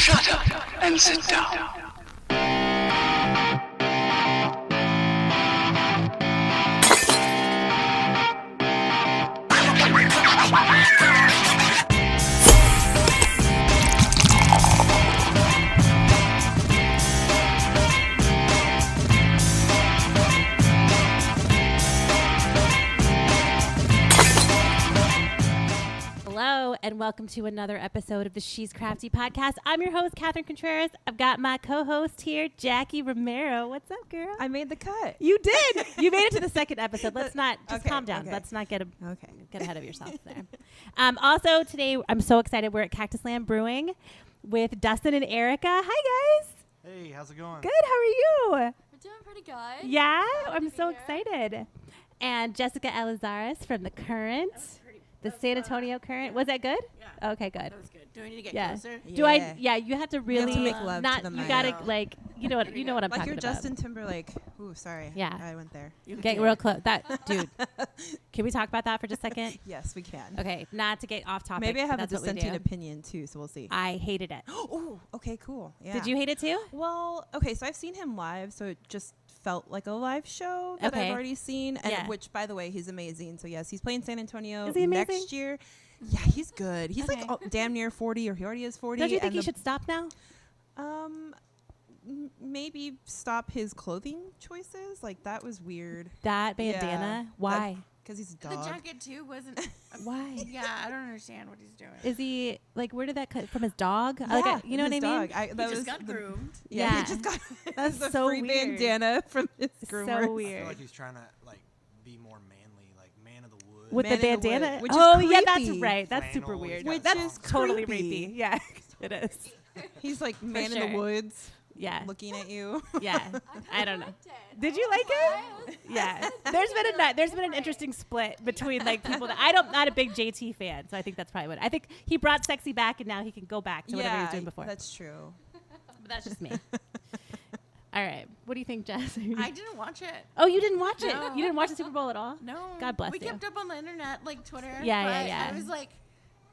Shut up and sit down. Hello, and welcome to another episode of the She's Crafty podcast. I'm your host, Catherine Contreras. I've got my co-host here, Jackie Romero. What's up, girl? I made the cut. You did. You made it to the second episode. Let's not just Okay, calm down. okay. Let's not get ahead of yourself there. Also, today I'm so excited. We're at Cactus Land Brewing with Dustin and Erica. Hi, guys. Hey, how's it going? Good. How are you? We're doing pretty good. Yeah, Glad I'm to so be here. excited. And Jessica Elizzarres from the Current. The San Antonio Current. Was that good? Yeah. Okay, good. That was good. Do we need to get Yeah. closer? Do I? Yeah, you have to really make love to not. the You mic. gotta No. like. You know what I'm Like talking you're about. Justin Timberlake. Ooh, sorry. Yeah. I went there. You Get can. real close. That dude. Can we talk about that for just a second? Yes, we can. Okay, not to get off topic. Maybe I have a that's what we dissenting do. opinion too, so we'll see. I hated it. Oh, okay, cool. Yeah. Did you hate it too? Well, okay, so I've seen him live, so it just felt like a live show that Okay. I've already seen. And Yeah. which, by the way, he's amazing. So yes, he's playing San Antonio Is he amazing? next year. Yeah, he's good. He's Okay. like damn near 40, or he already is 40. Don't you think and he should stop now? Maybe stop his clothing choices. Like that was weird. That Yeah. bandana? Why? Because he's a The dog. jacket too wasn't. Why? Yeah, I don't understand what he's doing. Is he like? Where did that cut from? His dog? Yeah, Like, you know what I his mean? dog. That He was just got the- groomed. Yeah, Yeah. he just got That's the so free weird. bandana from his groomer. So I weird. feel like he's trying to be more manly, like man of the woods. With Man the in the bandana? Wood, which is Oh, yeah, that's creepy. right. That's super Flannel, weird. Which That's is totally creepy. rapey. Yeah, it is. He's like man in sure. the woods, Yeah. looking at you. Yeah. I don't know. liked it. Did you like it? Yeah. There's been an interesting split between like people that not a big JT fan, so I think that's probably what I think he brought sexy back and now he can go back to whatever he was doing before. That's true. But that's just me. All right. What do you think, Jess? I didn't watch it. Oh, you didn't watch it? No. You didn't watch the Super Bowl at all? No. God bless we you. kept up on the internet, like Twitter. Yeah, but yeah. I was like,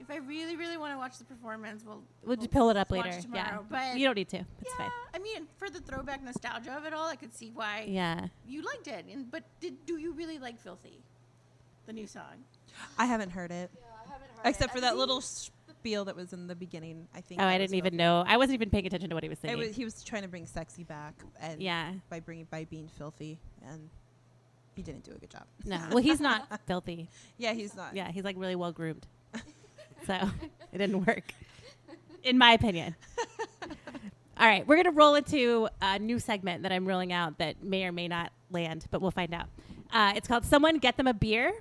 if I really, really want to watch the performance, We'll just pull it up watch later. Yeah. tomorrow, but You don't need to. It's yeah, fine. I mean, for the throwback nostalgia of it all, I could see why Yeah. you liked it. But do you really like Filthy, the new song? I haven't heard it, Yeah, I haven't heard except for that little spiel that was in the beginning. I think. Oh, that I was didn't even filthy. know. I wasn't even paying attention to what he was saying. He was trying to bring sexy back, and Yeah. by being filthy, and he didn't do a good job. No. Well, he's not filthy. Yeah, he's not. Yeah, he's like really well groomed. So it didn't work, in my opinion. All right, we're gonna roll into a new segment that I'm rolling out that may or may not land, but we'll find out. It's called "Someone Get Them a Beer,"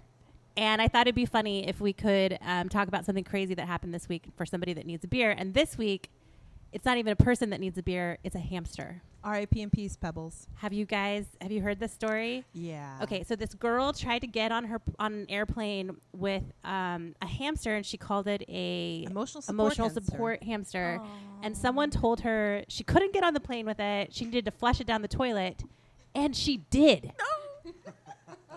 and I thought it'd be funny if we could talk about something crazy that happened this week for somebody that needs a beer. And this week, it's not even a person that needs a beer; it's a hamster. R.I.P. and peace, Pebbles. Have you heard this story? Yeah. Okay, so this girl tried to get on an airplane with a hamster, and she called it a Emotional support hamster. And someone told her she couldn't get on the plane with it. She needed to flush it down the toilet, and she did. No.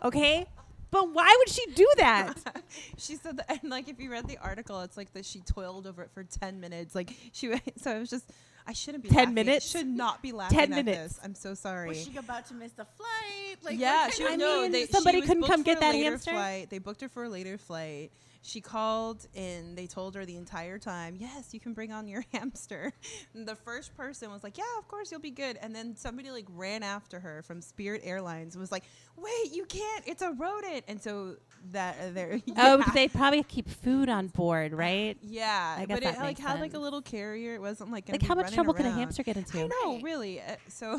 Okay, but why would she do that? She said that, and like if you read the article, it's like that she toiled over it for 10 minutes. Like so it was just. I shouldn't be 10 laughing. minutes? Should not be laughing 10 at minutes. this. I'm so sorry. Was she about to miss the flight? Like, Yeah, what she kind was. of- No, mean, they, somebody she was couldn't booked come for get a that later hamster? Flight. They booked her for a later flight. She called and they told her the entire time, yes, you can bring on your hamster. And the first person was like, yeah, of course you'll be good. And then somebody like ran after her from Spirit Airlines and was like, wait, you can't. It's a rodent. And so that there. Oh, because they probably keep food on board, right? Yeah, I guess but that it like makes had like a sense. little carrier. It wasn't like Like, how much trouble can a hamster get into? I know, Right. really. So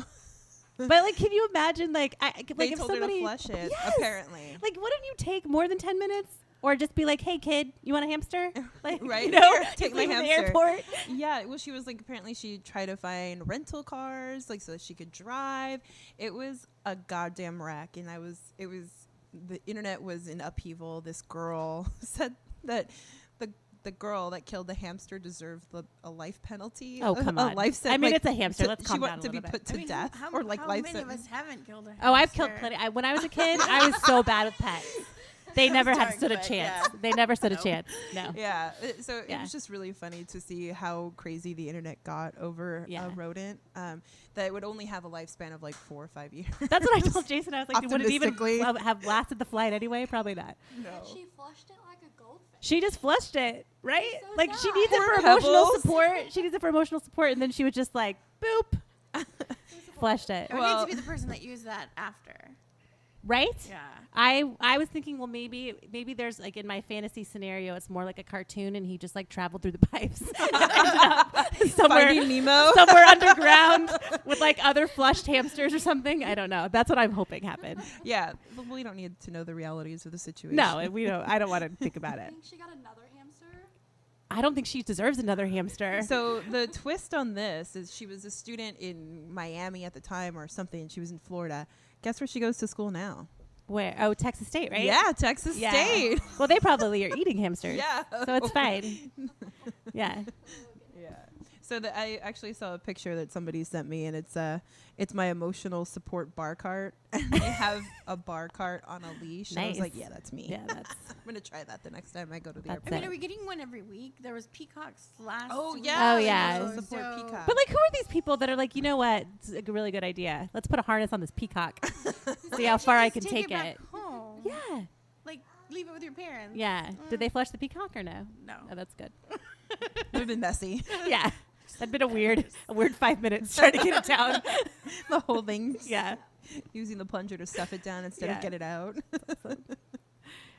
But like, can you imagine? Like, they if told her somebody to flush it. Yes! Apparently, Like, wouldn't you take more than 10 minutes? Or just be like, hey, kid, you want a hamster? Like, Right. You know, Here, just take my leave it in the hamster. airport. yeah. Well, she was like apparently she tried to find rental cars like so that she could drive. It was a goddamn wreck, and the internet was in upheaval. This girl said that the girl that killed the hamster deserved a life penalty. Oh, come a on. life I mean, like, it's a hamster. to- Let's she calm wanted down a to be little put bit. to death or like how life many of sentence. us haven't killed a hamster? Oh, I've killed plenty. When I was a kid, I was so bad with pets. They never had Starting stood a quick, chance. yeah. They never stood a Nope. chance. No. Yeah. So it Yeah. was just really funny to see how crazy the internet got over Yeah. a rodent that would only have a lifespan of like 4 or 5 years. That's what I told Jason. I was like, would it even Optimistically. have lasted the flight anyway? Probably not. No. She flushed it like a goldfish. She just flushed it, right? So Like she sad. needs it Poor for emotional Pebbles. support. She needs it for emotional support, and then she was just like, boop, flushed it. I would Well- need to be the person that used that after. Right? Yeah. I was thinking, well, maybe there's like in my fantasy scenario, it's more like a cartoon, and he just like traveled through the pipes, and ended up somewhere Finding Nemo. somewhere underground with like other flushed hamsters or something. I don't know. That's what I'm hoping happened. Yeah, but we don't need to know the realities of the situation. No, and we don't. I don't want to think about I it. think she got another hamster. I don't think she deserves another hamster. So the twist on this is she was a student in Miami at the time or something. She was in Florida. Guess where she goes to school now? Where? Oh, Texas State, right? Yeah, Texas Yeah. State. Well, they probably are eating hamsters. Yeah. So it's fine. Yeah. Yeah. So I actually saw a picture that somebody sent me, and it's my emotional support bar cart, and they have a bar cart on a leash. And I was like, Nice. yeah, that's me. Yeah, that's I'm gonna try that the next time I go to the That's airport. I mean, it. are we getting one every week? There was peacocks last Oh week. yeah. Oh, yeah. Emotional support So- peacock. But like, who are these people that are like, you know what? It's a really good idea. Let's put a harness on this peacock. See how far I can Just take back it. home. Yeah. Like, leave it with your parents. Yeah. Did they flush the peacock or no? No. Oh, that's good. It would have been messy. Yeah. That'd been a weird 5 minutes trying to get it down. The whole thing. Yeah. Using the plunger to stuff it down instead Yeah. of get it out.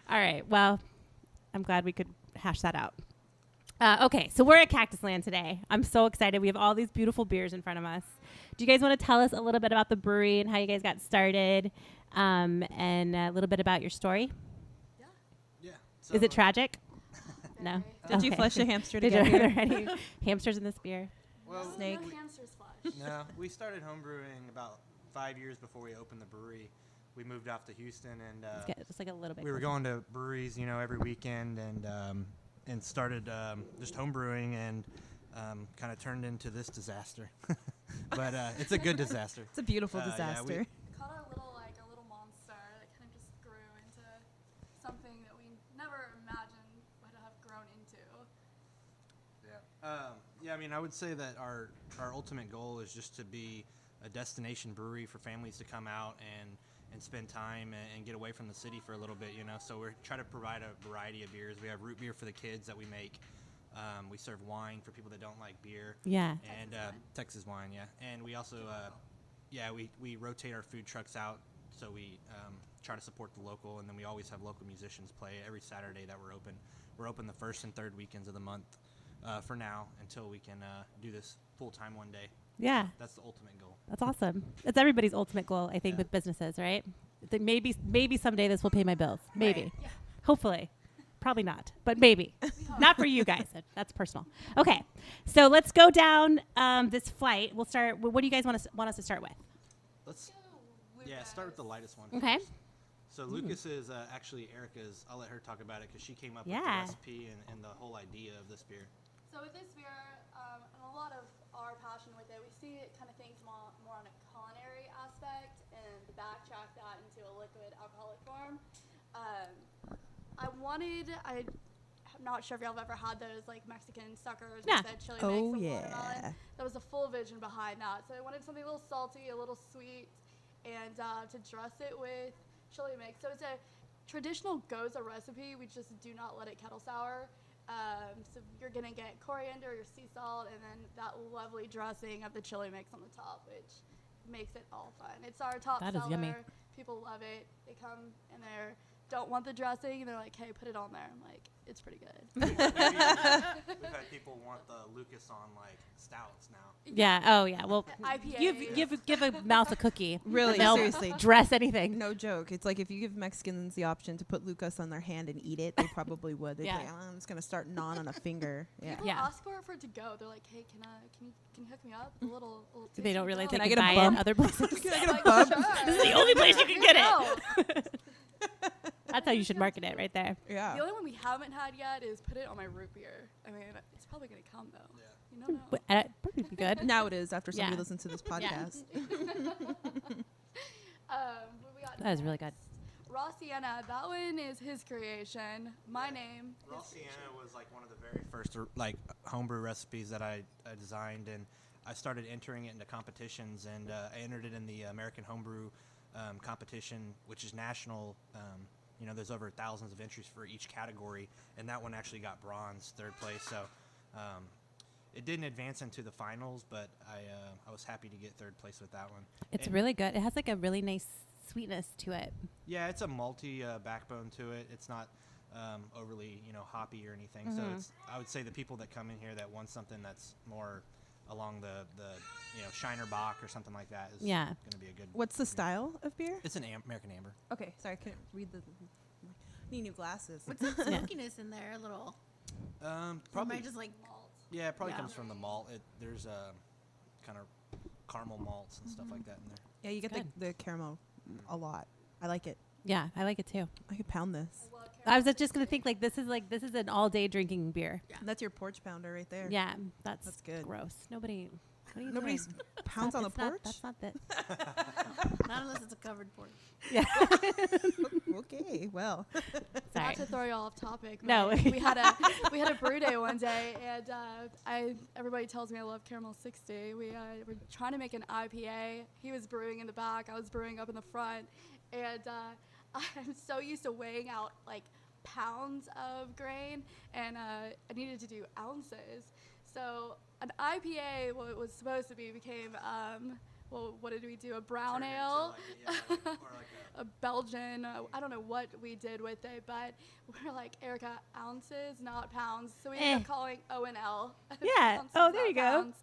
All right. Well, I'm glad we could hash that out. Okay, so we're at Cactus Land today. I'm so excited. We have all these beautiful beers in front of us. Do you guys want to tell us a little bit about the brewery and how you guys got started, and a little bit about your story? Yeah. Is it tragic? No. Did you Okay. flush a hamster to Did get you, here? are there any hamsters in this beer? Well, Snake. No hamsters flush. no, we started homebrewing about 5 years before we opened the brewery. We moved off to Houston, and Let's get just like a little bit. we were closer. going to breweries, every weekend, and started just homebrewing, and kind of turned into this disaster. But it's a good disaster. It's a beautiful Yeah, disaster. Caught a little monster that kind of just grew into something that we never imagined would have grown into. Yeah, I mean, I would say that our ultimate goal is just to be a destination brewery for families to come out and spend time and get away from the city for a little bit, So we're trying to provide a variety of beers. We have root beer for the kids that we make. We serve wine for people that don't like beer. Yeah. And Texas wine, yeah. And we also, we rotate our food trucks out, so we try to support the local, and then we always have local musicians play every Saturday that we're open. We're open the first and third weekends of the month for now until we can do this full time one day. Yeah. That's the ultimate goal. That's awesome. It's everybody's ultimate goal, I think, Yeah. with businesses, right? That maybe someday this will pay my bills. Maybe. Yeah. Hopefully. Probably not, but maybe. Not for you guys. That's personal. Okay. So let's go down this flight. We'll start. What do you guys want us to start with? Let's start with the lightest one. Okay. So Lucas is actually Erica's. I'll let her talk about it because she came up with Yeah. the recipe and the whole idea of this beer. So with this beer, and a lot of our passion with it, we see it kind of things more on a culinary aspect and to backtrack that into a liquid alcoholic form. I'm not sure if y'all have ever had those like Mexican suckers Yeah. with that chili Oh, mix of yeah. watermelon. That was the full vision behind that. So I wanted something a little salty, a little sweet, and to dress it with chili mix. So it's a traditional Goza recipe. We just do not let it kettle sour. So you're gonna get coriander, your sea salt, and then that lovely dressing of the chili mix on the top, which makes it all fun. It's our top That is seller. yummy. People love it. They come and they don't want the dressing, and they're like, "Hey, put it on there." I'm like, "It's pretty good." We've had people want the Lucas on like stouts now. Yeah. Oh, yeah. Well, IPA. give a mouse a cookie. Really, They'll seriously. dress anything. No joke. It's like if you give Mexicans the option to put Lucas on their hand and eat it, they probably would. They'd Yeah. be like, I'm just going to start gnawing on a finger. Yeah. People Yeah. ask for it to go. They're like, "Hey, can you hook me up a little?" They don't realize they Can I can get a buy bump? it other places. Can I get a Like, bump? sure. This is the only place you can get No. it. That's how you should market it right there. Yeah. The only one we haven't had yet is put it on my root beer. I mean, it's probably gonna come though. Yeah. You don't know. Probably be good. Now it is after somebody Yeah. listens to this podcast. What we got That is really next? Raw Sienna, that one is his creation. My name. Raw Sienna was like one of the very first like homebrew recipes that I designed, and I started entering it into competitions, and I entered it in the American Homebrew competition, which is national. You know, there's over thousands of entries for each category, and that one actually got bronze, 3rd place. So it didn't advance into the finals, but I was happy to get 3rd place with that one. It's And really good. It has like a really nice sweetness to it. yeah, it's a malty backbone to it. It's not overly, hoppy or anything. So I would say the people that come in here that want something that's more along the Shiner Bock or something like that is Yeah. going to be a good. What's the style of beer? It's an American Amber. Okay, sorry, I couldn't read the. Need new glasses. What's that smokiness in there? A little. Probably Just like. Yeah, it probably Yeah. comes from the malt. There's kind of caramel malts and stuff like that in there. Yeah, you get Good. the caramel a lot. I like it. Yeah, I like it too. I could pound this. I was just gonna think this is an all day drinking beer. That's your porch pounder right there. Yeah, that's good. gross. Nobody. What are you Nobody doing? pounds on the It's not- porch. That's not it. Not unless it's a covered porch. Yeah. Okay, well. Sorry. Not to throw you all off topic. No. but we had a brew day one day, and everybody tells me I love Caramel 60. We were trying to make an IPA. He was brewing in the back. I was brewing up in the front, and I'm so used to weighing out like pounds of grain, and I needed to do ounces. So an IPA, what it was supposed to be, became what did we do? A brown Turned ale. into or like A Belgian, I don't know what we did with it, but we're like, Erica, ounces, not pounds. So we ended up calling O&L. Yeah. Ounces, Oh, there not you go. pounds.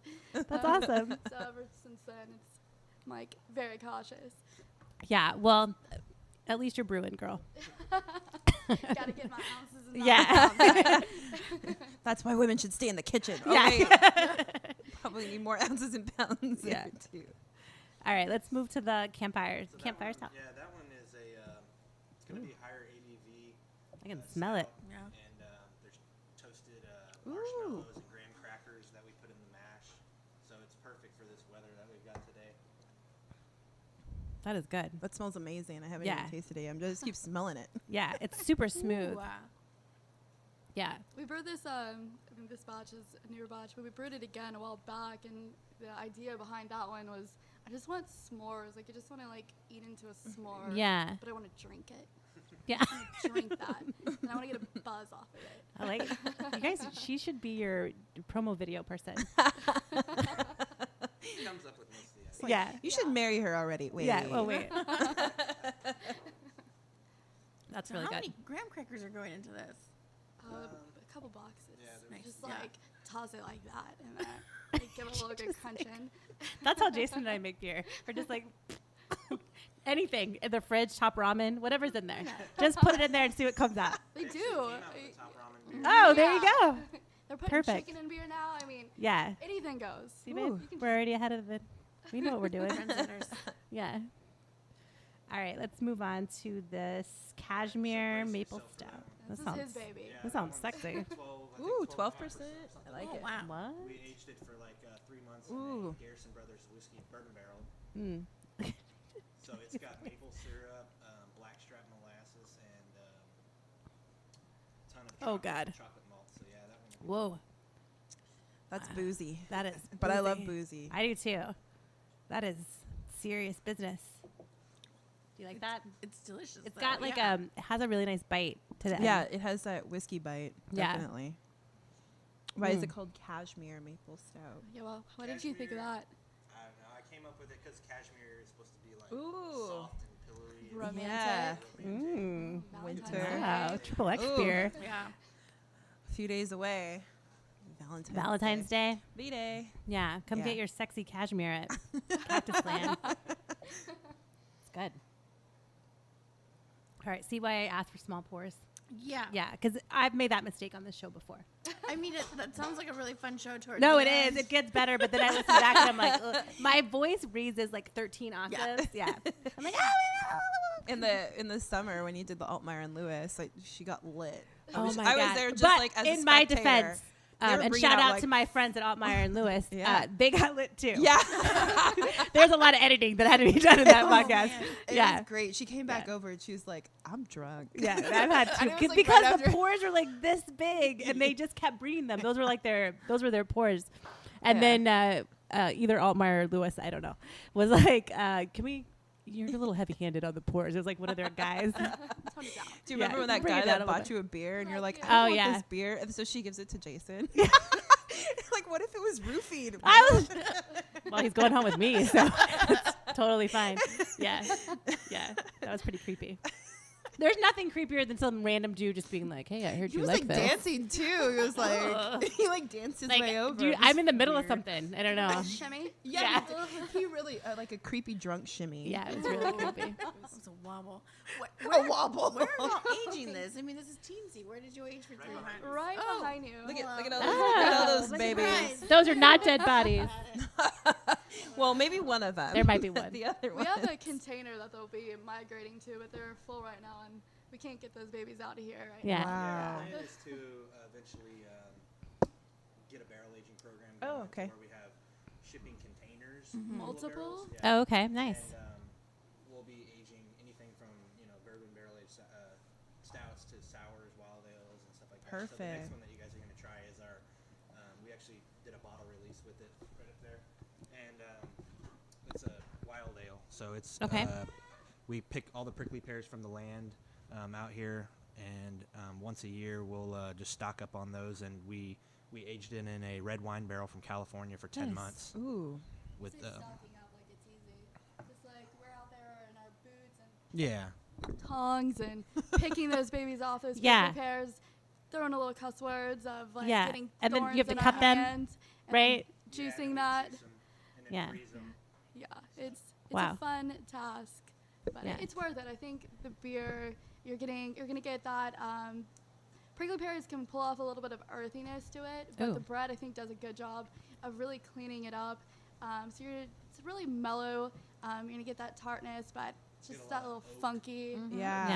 That's awesome. So ever since then, it's I'm like very cautious. Yeah. Well, at least you're brewing, girl. Gotta get my ounces and not Yeah. pounds. That's why women should stay in the kitchen. Yeah. Okay. Probably need more ounces and pounds. Yeah. there, too. All right. Let's move to the campfires. So that Campfire one- style. Yeah, that one is it's going to be higher ABV. I can smell it. stout, Yeah. And there's toasted marshmallows and graham crackers that we put in the mash. So it's perfect for this weather that we've got today. That is good. That smells amazing. I haven't Yeah. even tasted it. I'm just keep smelling it. Yeah. It's super smooth. Ooh, Yeah. We brewed this, this batch is a newer batch, but we brewed it again a while back, and the idea behind that one was I just want s'mores. Like, I just want to, like, eat into a s'more. Yeah. But I want to drink it. Yeah. I want to drink that. And I want to get a buzz off of it. I like it. You guys, she should be your promo video person. She comes up with most of the ideas. Yeah. You should marry her already. Wait. Yeah. Well, wait. That's So really how good. many graham crackers are going into this? A couple boxes. Yeah, Nice. Just, Yeah. like, toss it like that. And then like, give it a little good crunch in. That's how Jason and I make beer. We're just like anything in the fridge, top ramen, whatever's in there. Just put it in there and see what comes out. They do. Came out with the top ramen beer. Oh, there you Yeah. go. They're putting Perfect. chicken in beer now. I mean, Yeah. anything goes. See, babe? Ooh. We're already ahead of it. We know what we're doing. Trendsetters. Yeah. All right, let's move on to this cashmere maple stout. This That is his sounds baby. Yeah, that that sounds one's sexy. 12, I Ooh, think 12%. I like Oh, it. wow. What? We aged it for like 3 months Ooh. in a Garrison Brothers whiskey bourbon barrel. Mm. So it's got maple syrup, blackstrap molasses, and a ton of Oh, chocolate, God. chocolate malt. So yeah, that one. Whoa, That's boozy. that is. But I love boozy. boozy. I do too. That is serious business. Do you like that? It's delicious. It's though, got like yeah. it has a really nice bite to the Yeah, end. it has that whiskey bite. Yeah. Definitely. Why is Mm. it called cashmere maple stout? Yeah, well, what did you think of Cashmere. that? I don't know. I came up with it because cashmere is supposed to be like Ooh. soft and pillory. and Romantic. Yeah. Mm. Valentine's Winter. Day. Wow, triple X Ooh. beer. Yeah. A few days away. Valentine's Day. V-Day. Yeah, come Yeah. get your sexy cashmere at Cactus Land. It's good. All right, see why I asked for small pours? Yeah. Yeah, because I've made that mistake on this show before. I mean, that sounds like a really fun show towards No, the it end. is. It gets better, but then I listen back and I'm like, ugh. My voice raises like 13 octaves. Yeah. I'm like, In the summer when you did the Altmaier and Lewis, like she got lit. oh I was my God. there just but like as in a my spectator. defense, were and bringing shout out, out like- to my friends at Altmeyer and Lewis. Yeah. They got lit too. Yeah. There's a lot of editing that had to be done in that podcast. man. It Yeah. was great. She came back over and she was like, I'm drunk. Yeah, I've had And two it was, like, because right the after- pores were like this big, and they just kept breeding them. Those were their pores. And Yeah. then either Altmeyer or Lewis, I don't know, was like, "Can we? You're a little heavy-handed on the pores." It was like one of their guys. Tone it down. Do you Yeah, remember when that bring guy it down that a little bought you a beer and you're like, Oh, I don't want yeah. this beer? And so she gives it to Jason. Like, what if it was roofied? I was. Well, he's going home with me, so it's totally fine. Yeah, that was pretty creepy. There's nothing creepier than some random Jew just being like, "Hey, I heard He you was like like this." dancing too. He was like, he like danced his Like, way over. dude, It was I'm in the middle of weird. something. I don't know. Shimmy. Yeah, he really like a creepy drunk shimmy. Yeah, it was really creepy. It was a wobble. A wobble. Where are y'all aging this? I mean, this is teensy. Where did you age for 3 months? Right Oh. behind you. Look at Oh, all those look at babies. that. Those are not dead bodies. Well, maybe one of them. There might be one. The other We one. have a container that they'll be migrating to, but they're full right now, and we can't get those babies out of here right Yeah. now. Wow. The plan is to eventually get a barrel aging program Oh, going okay. where we have shipping containers, Mhm. full of Multiple? barrels, yeah. Oh, okay, nice. And we'll be aging anything from bourbon barrel aged stouts to sours, wild ales, and stuff like that. So the Perfect. next one that you guys are going to try is our. We actually did a bottle release with it right up there, and it's a wild ale. So it's Okay. We pick all the prickly pears from the land out here, and once a year we'll just stock up on those, and we aged it in a red wine barrel from California for 10 Nice. months Ooh. with Stocking up like it's easy. Just like we're out there in our boots and yeah. tongs and picking those babies off those Yeah. prickly pears, throwing a little cuss words of like Yeah. getting And then you thorns have to in cut our them, hands, and right? then juicing that. Yeah. Yeah, it's Wow. a fun task, but Yeah. it's worth it. I think the beer you're gonna get that. Prickly pears can pull off a little bit of earthiness to it, but Ooh. the bread I think does a good job of really cleaning it up. So it's really mellow. You're gonna get that tartness, but just that little funky. Yeah.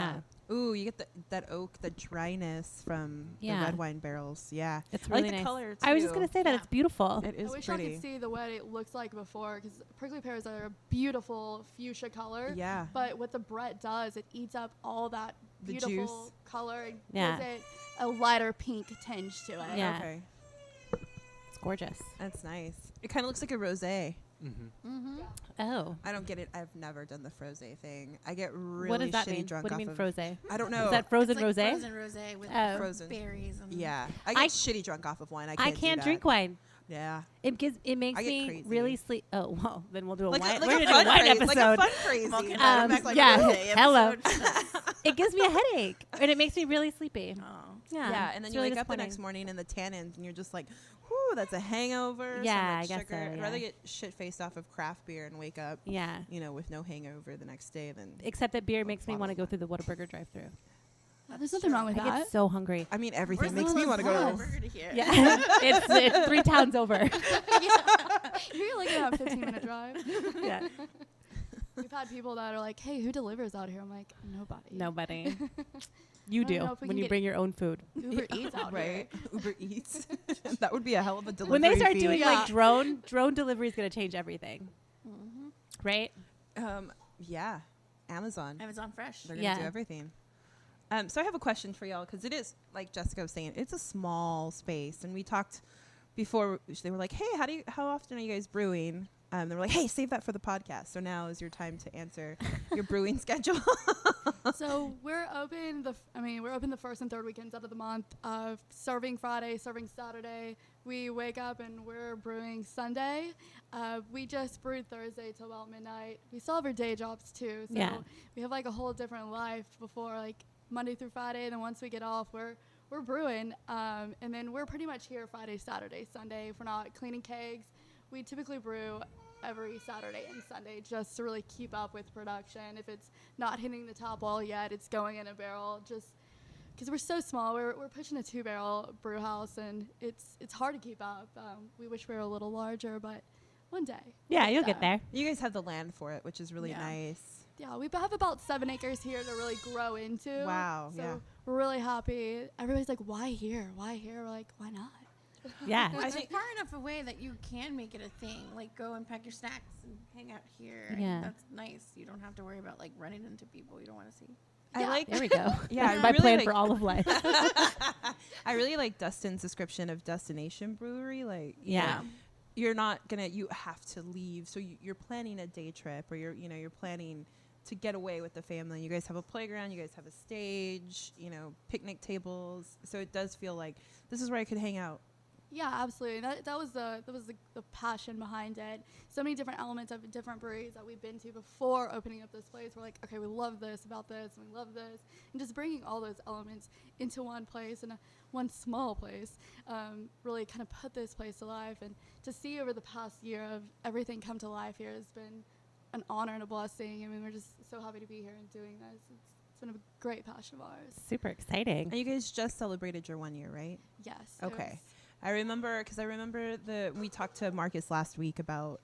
Yeah. Ooh, you get that oak, the dryness from Yeah. the red wine barrels. Yeah. It's I really like the nice. color I was just too. gonna say that Yeah. it's beautiful. It I is wish I pretty. could see the what it looks like before, because prickly pears are a beautiful fuchsia color. Yeah. But what the Brett does, it eats up all that The beautiful juice. color and Yeah. gives it a lighter pink tinge to it. Yeah. Okay. It's gorgeous. That's nice. It kind of looks like a rosé. Mm-hmm. Oh, I don't get it. I've never done the frosé thing. I get really what does that shitty mean? drunk What do you mean off of. frosé? I don't know. Is that frozen It's like rosé? Frozen rosé with Oh. Frozen. berries. And Yeah, I get I- shitty drunk off of wine. I do can't that. drink wine. Yeah, It makes I get me crazy. really sleep. Oh well, then we'll do a like wine. a, We're like gonna a do a fun wine crazy, episode. like a fun crazy. Malkin but and it's like yeah. rosé Hello. episode. It gives me a headache, and it makes me really sleepy. Oh. Yeah, Yeah, and then it's you really wake up the next disappointing. morning in the tannins, and you're just like, "Whoo, that's a hangover." Yeah, so much I guess sugar. so, I'd yeah. rather get shit faced off of craft beer and wake up, Yeah, with no hangover the next day than. except that beer makes me bottle want to of go wine. through the Whataburger drive-through. There's nothing wrong with I that. get so hungry. I mean, everything Where's makes the me want to go to. Yes. burger to here? Yeah, it's 3 towns over. You're looking at a 15-minute drive. Yeah, We've had people that are like, "Hey, who delivers out here?" I'm like, "Nobody." nobody. You I don't do know if we when can you get bring your own food. Uber Eats out Right, Uber Eats. That would be a hell of a delivery. When they start fee. doing Yeah. like drone delivery is gonna change everything, right? Yeah, Amazon. Amazon Fresh. They're gonna Yeah. do everything. So I have a question for y'all because it is like Jessica was saying, it's a small space, and we talked before. They were like, "Hey, how often are you guys brewing?" They were like, "Hey, save that for the podcast." So now is your time to answer your brewing schedule. So we're open we're open the first and third weekends out of the month. Serving Friday, serving Saturday. We wake up and we're brewing Sunday. We just brewed Thursday till about midnight. We still have our day jobs too, so Yeah. we have like a whole different life before like Monday through Friday. Then once we get off, we're brewing, and then we're pretty much here Friday, Saturday, Sunday. If we're not cleaning kegs, we typically brew every Saturday and Sunday just to really keep up with production. If it's not hitting the top wall yet, it's going in a barrel just because we're so small. We're pushing a 2-barrel brew house, and it's hard to keep up. We wish we were a little larger, but one day. Yeah, you'll get there. You guys have the land for it, which is really Yeah. nice. Yeah, we have about 7 acres here to really grow into. Wow, So yeah. we're really happy. Everybody's like, why here? Why here? We're like, why not? Yeah. I It's think far enough away that you can make it a thing. Like, go and pack your snacks and hang out here. I Yeah. think that's nice. You don't have to worry about, like, running into people you don't want to see. I like There we go. Yeah, That's I my really plan like- for all of life. I really like Dustin's description of destination brewery. Like, Yeah. you're not gonna, you have to leave. So you're planning a day trip, or you're planning to get away with the family. You guys have a playground, you guys have a stage, picnic tables. So it does feel like this is where I could hang out. Yeah, absolutely. That was the passion behind it. So many different elements of different breweries that we've been to before opening up this place. We're like, okay, we love this about this, and we love this, and just bringing all those elements into one place and one small place really kind of put this place to life. And to see over the past year of everything come to life here has been an honor and a blessing. I mean, we're just so happy to be here and doing this. It's been a great passion of ours. Super exciting. And you guys just celebrated your 1 year, right? Yes. it Okay. was- I remember we talked to Marcus last week about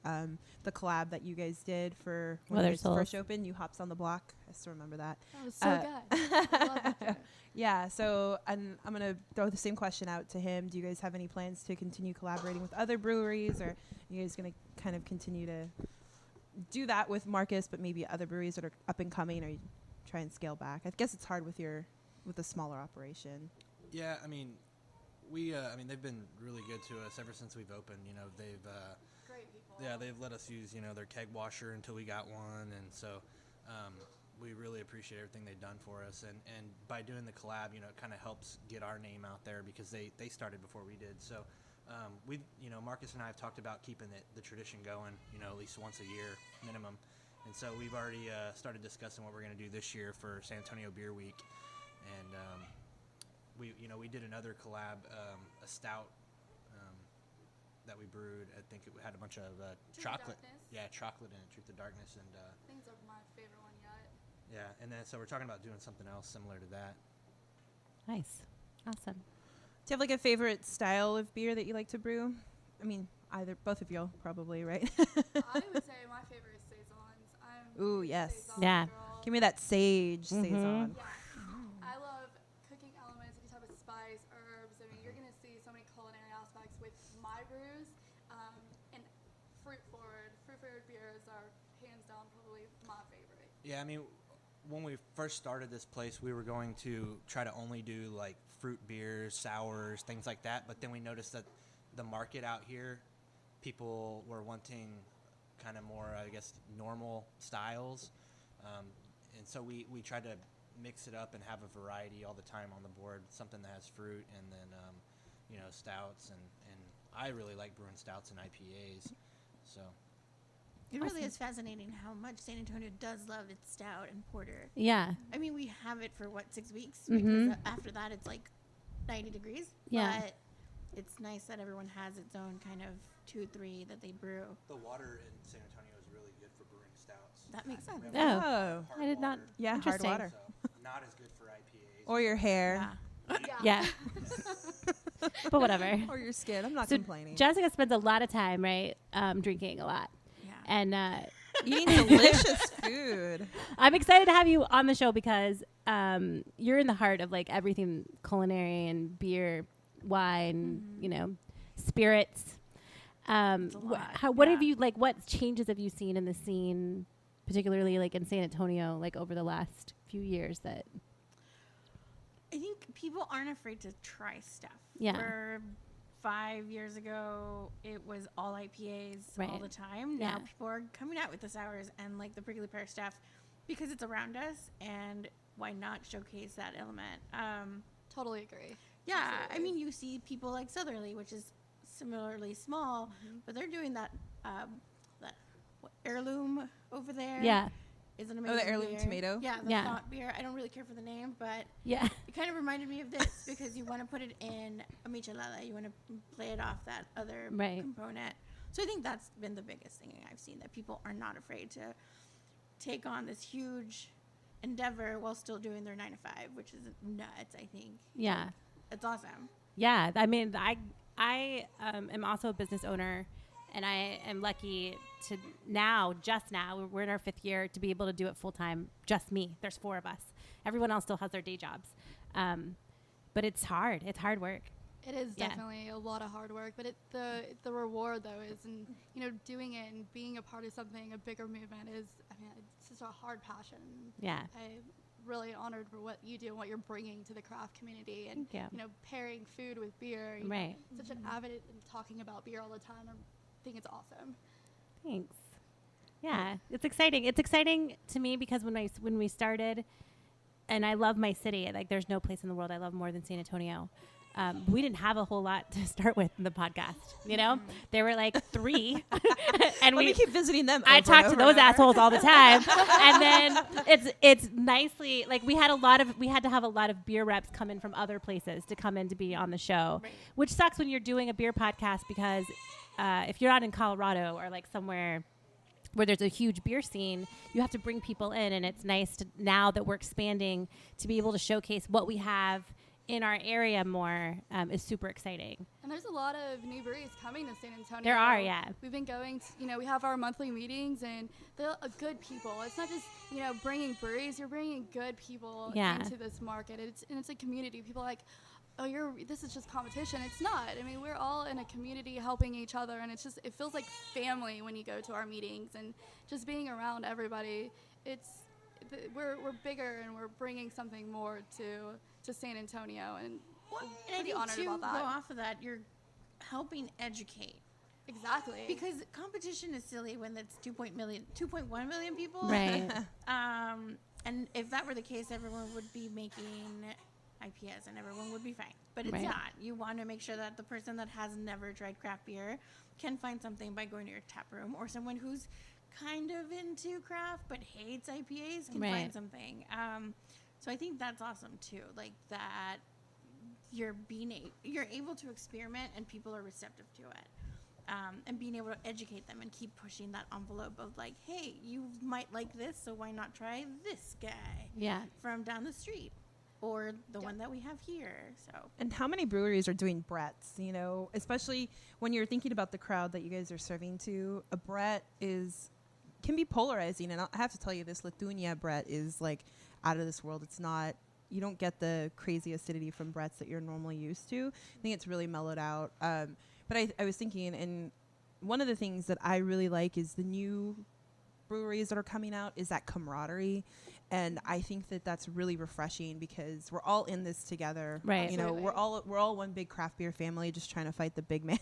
the collab that you guys did for when Weather you guys Souls. first opened. You hops on the block. I still remember that. That was so good. I loved it. Yeah. So I'm gonna throw the same question out to him. Do you guys have any plans to continue collaborating with other breweries, or are you guys gonna kind of continue to do that with Marcus, but maybe other breweries that are up and coming, or you try and scale back? I guess it's hard with a smaller operation. Yeah, I mean, they've been really good to us ever since we've opened. They've Great people. they've let us use their keg washer until we got one, and so we really appreciate everything they've done for us. And by doing the collab, it kind of helps get our name out there because they started before we did. So Marcus and I have talked about keeping the tradition going, at least once a year minimum. And so we've already started discussing what we're going to do this year for San Antonio Beer Week, and we did another collab, a stout that we brewed. I think it had a bunch of Truth or chocolate. Darkness. Yeah, chocolate in it, Truth or Darkness, and Things are my favorite one yet. yeah, and then so we're talking about doing something else similar to that. Nice. Awesome. Do you have like a favorite style of beer that you like to brew? I mean, both of you probably, right? I would say my favorite is saisons. I'm Ooh, a yes. saison Yeah. girl. Give me that sage Mhm. saison. Yeah. I love cooking elements, any type of spice, herbs. I mean, you're going to see so many culinary aspects with my brews. And fruit-forward beers are hands down probably my favorite. Yeah, I mean, when we first started this place, we were going to try to only do like fruit beers, sours, things like that. But then we noticed that the market out here, people were wanting kind of more, I guess, normal styles. And so we tried to mix it up and have a variety all the time on the board, something that has fruit, and then, stouts. And I really like brewing stouts and IPAs. So, It really is fascinating how much San Antonio does love its stout and porter. Yeah. I mean, we have it for 6 weeks Mhm. because after that it's like 90 degrees. Yeah. But it's nice that everyone has its own kind of 2-3 that they brew. the water in San Antonio is really good for brewing stouts. That makes sense. We have Oh. hard I did not. water, Yeah, hard Interesting. water. so not as good for IPAs. Or your hair. Yeah. But whatever. Or your skin. I'm not So complaining. Jessica spends a lot of time, right, drinking a lot. Yeah. And Eating delicious food. I'm excited to have you on the show because you're in the heart of like everything culinary and beer, wine, spirits. It's a lot, What yeah. have you what changes have you seen in the scene, particularly like in San Antonio, like over the last few years that I think people aren't afraid to try stuff. Yeah. Where 5 years ago, it was all IPAs all Right. the time. Yeah. Now people are coming out with the sours and like the prickly pear stuff because it's around us, and why not showcase that element? Totally agree. Yeah, Absolutely. I mean, you see people like Southerly, which is similarly small, but they're doing that heirloom over there. yeah Is an amazing heirloom beer. tomato? Yeah, the Yeah. thought beer. I don't really care for the name, but yeah it kind of reminded me of this because you want to put it in a michelada. You want to play it off that other Right. component. So I think that's been the biggest thing I've seen, that people are not afraid to take on this huge endeavor while still doing their 9 to 5, which is nuts, I think. yeah. It's awesome. Yeah, I mean, I am also a business owner, and I am lucky to just now, we're in our 5th year, to be able to do it full time. Just me. There's 4 of us. Everyone else still has their day jobs, but it's hard. It's hard work. It is Yeah. definitely a lot of hard work, but the reward though is, and doing it and being a part of something, a bigger movement is. I mean, it's just a hard passion. Yeah. I'm really honored for what you do and what you're bringing to the craft community, and Thank you. pairing food with beer. Right. Such an avid and talking about beer all the time. I think it's awesome. Thanks. Yeah, it's exciting. It's exciting to me because when we started, and I love my city. Like, there's no place in the world I love more than San Antonio. We didn't have a whole lot to start with in the podcast. There were like 3, and we keep visiting them. I over talk and to over those and over. assholes all the time, and then it's nicely like we had to have a lot of beer reps come in from other places to come in to be on the show, Right. which sucks when you're doing a beer podcast because if you're not in Colorado or like somewhere where there's a huge beer scene, you have to bring people in, and it's nice to, now that we're expanding, to be able to showcase what we have in our area more is super exciting. And there's a lot of new breweries coming to San Antonio. There are, yeah. We've been going, we have our monthly meetings, and they're good people. It's not just, bringing breweries. You're bringing good people into this market. It's a community. People are like, oh, this is just competition. It's not. I mean, we're all in a community helping each other, and it feels like family when you go to our meetings, and just being around everybody. We're bigger, and we're bringing something more to San Antonio, and And I pretty think honored to about that. go off of that, you're helping educate. Exactly. Because competition is silly when it's 2.1 million people. Right. And if that were the case, everyone would be making IPAs and everyone would be fine. But it's Right. not. You want to make sure that the person that has never tried craft beer can find something by going to your tap room, or someone who's kind of into craft but hates IPAs can Right. find something. So I think that's awesome too. Like that you're able to experiment and people are receptive to it. And being able to educate them and keep pushing that envelope of like, hey, you might like this, so why not try this guy Yeah. from down the street or the one that we have here. So And how many breweries are doing Brett's, especially when you're thinking about the crowd that you guys are serving to. A Brett can be polarizing. And I have to tell you, this Lithuania Brett is like out of this world. It's not, you don't get the crazy acidity from Brett's that you're normally used to. I think it's really mellowed out. But I was thinking, and one of the things that I really like is the new breweries that are coming out is that camaraderie. And I think that that's really refreshing because we're all in this together. Right. Absolutely. We're all one big craft beer family just trying to fight the big man.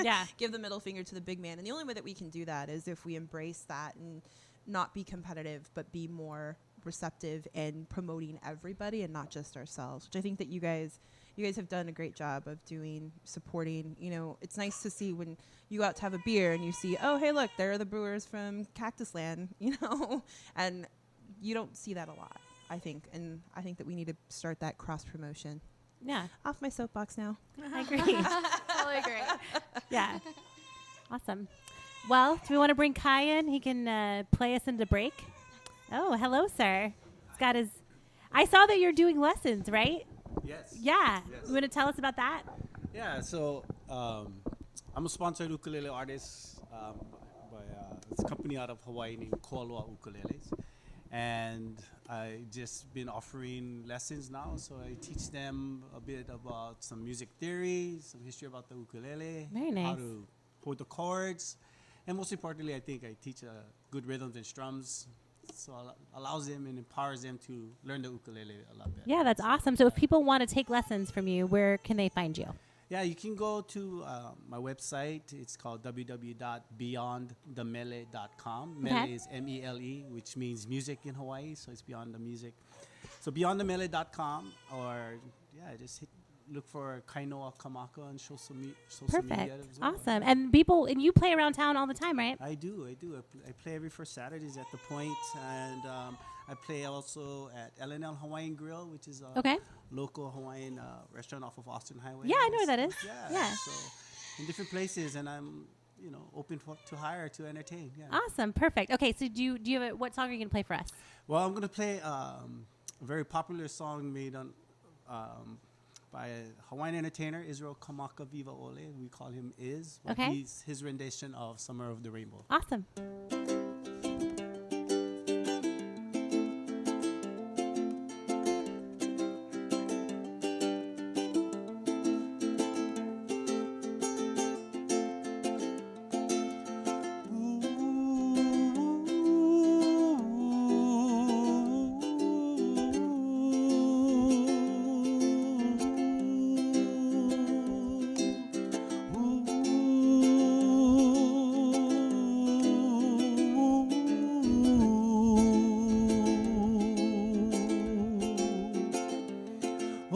Yeah. Give the middle finger to the big man. And the only way that we can do that is if we embrace that and not be competitive, but be more receptive and promoting everybody and not just ourselves, which I think that you guys have done a great job of doing, supporting. It's nice to see when you go out to have a beer and you see, oh, hey, look, there are the brewers from Cactus Land, and you don't see that a lot, I think. And I think that we need to start that cross promotion. Yeah. Off my soapbox now. I agree. Totally agree. Yeah. Awesome. Well, do we want to bring Kai in? He can play us into break. Oh, hello, sir. He's got his. I saw that you're doing lessons, right? Yes. Yeah. Yes. You want to tell us about that? Yeah, so I'm a sponsored ukulele artist by this company out of Hawaii named Kainoa Ukuleles. And I just been offering lessons now, so I teach them a bit about some music theory, some history about the ukulele, Very nice. how to hold the chords, and most importantly, I think I teach good rhythms and strums, so allows them and empowers them to learn the ukulele a lot better. Yeah, that's awesome. So if people want to take lessons from you, where can they find you? Yeah, you can go to my website. It's called www.beyondthemele.com. Mele Okay. is M-E-L-E, which means music in Hawaii, so it's beyond the music. So beyondthemele.com, or just look for Kainoa Kanaka on social media Perfect. as well. Awesome. And you play around town all the time, right? I do. I play every first Saturdays at the Point, and I play also at L&L Hawaiian Grill, which is a Okay. local Hawaiian restaurant off of Austin Highway. Yeah, I know where that is. Yeah. So in different places, and I'm open to hire to entertain. Yeah. Awesome. Perfect. Okay, so do you have what song are you going to play for us? Well, I'm gonna play a very popular song made by a Hawaiian entertainer, Israel Kamaka Viva Ole. We call him Iz. But Okay. He's his rendition of Summer of the Rainbow. Awesome.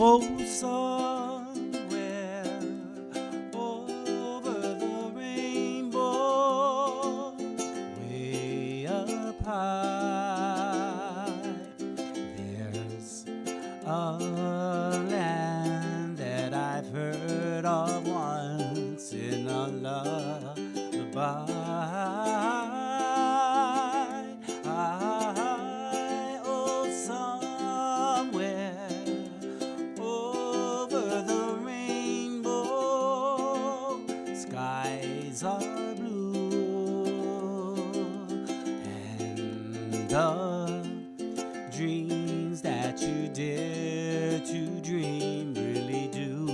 Oh, somewhere over the rainbow, way up high, there's a land that I've heard of once in a lullaby. Oh, somewhere over the rainbow, skies are blue, and the dreams that you dare to dream really do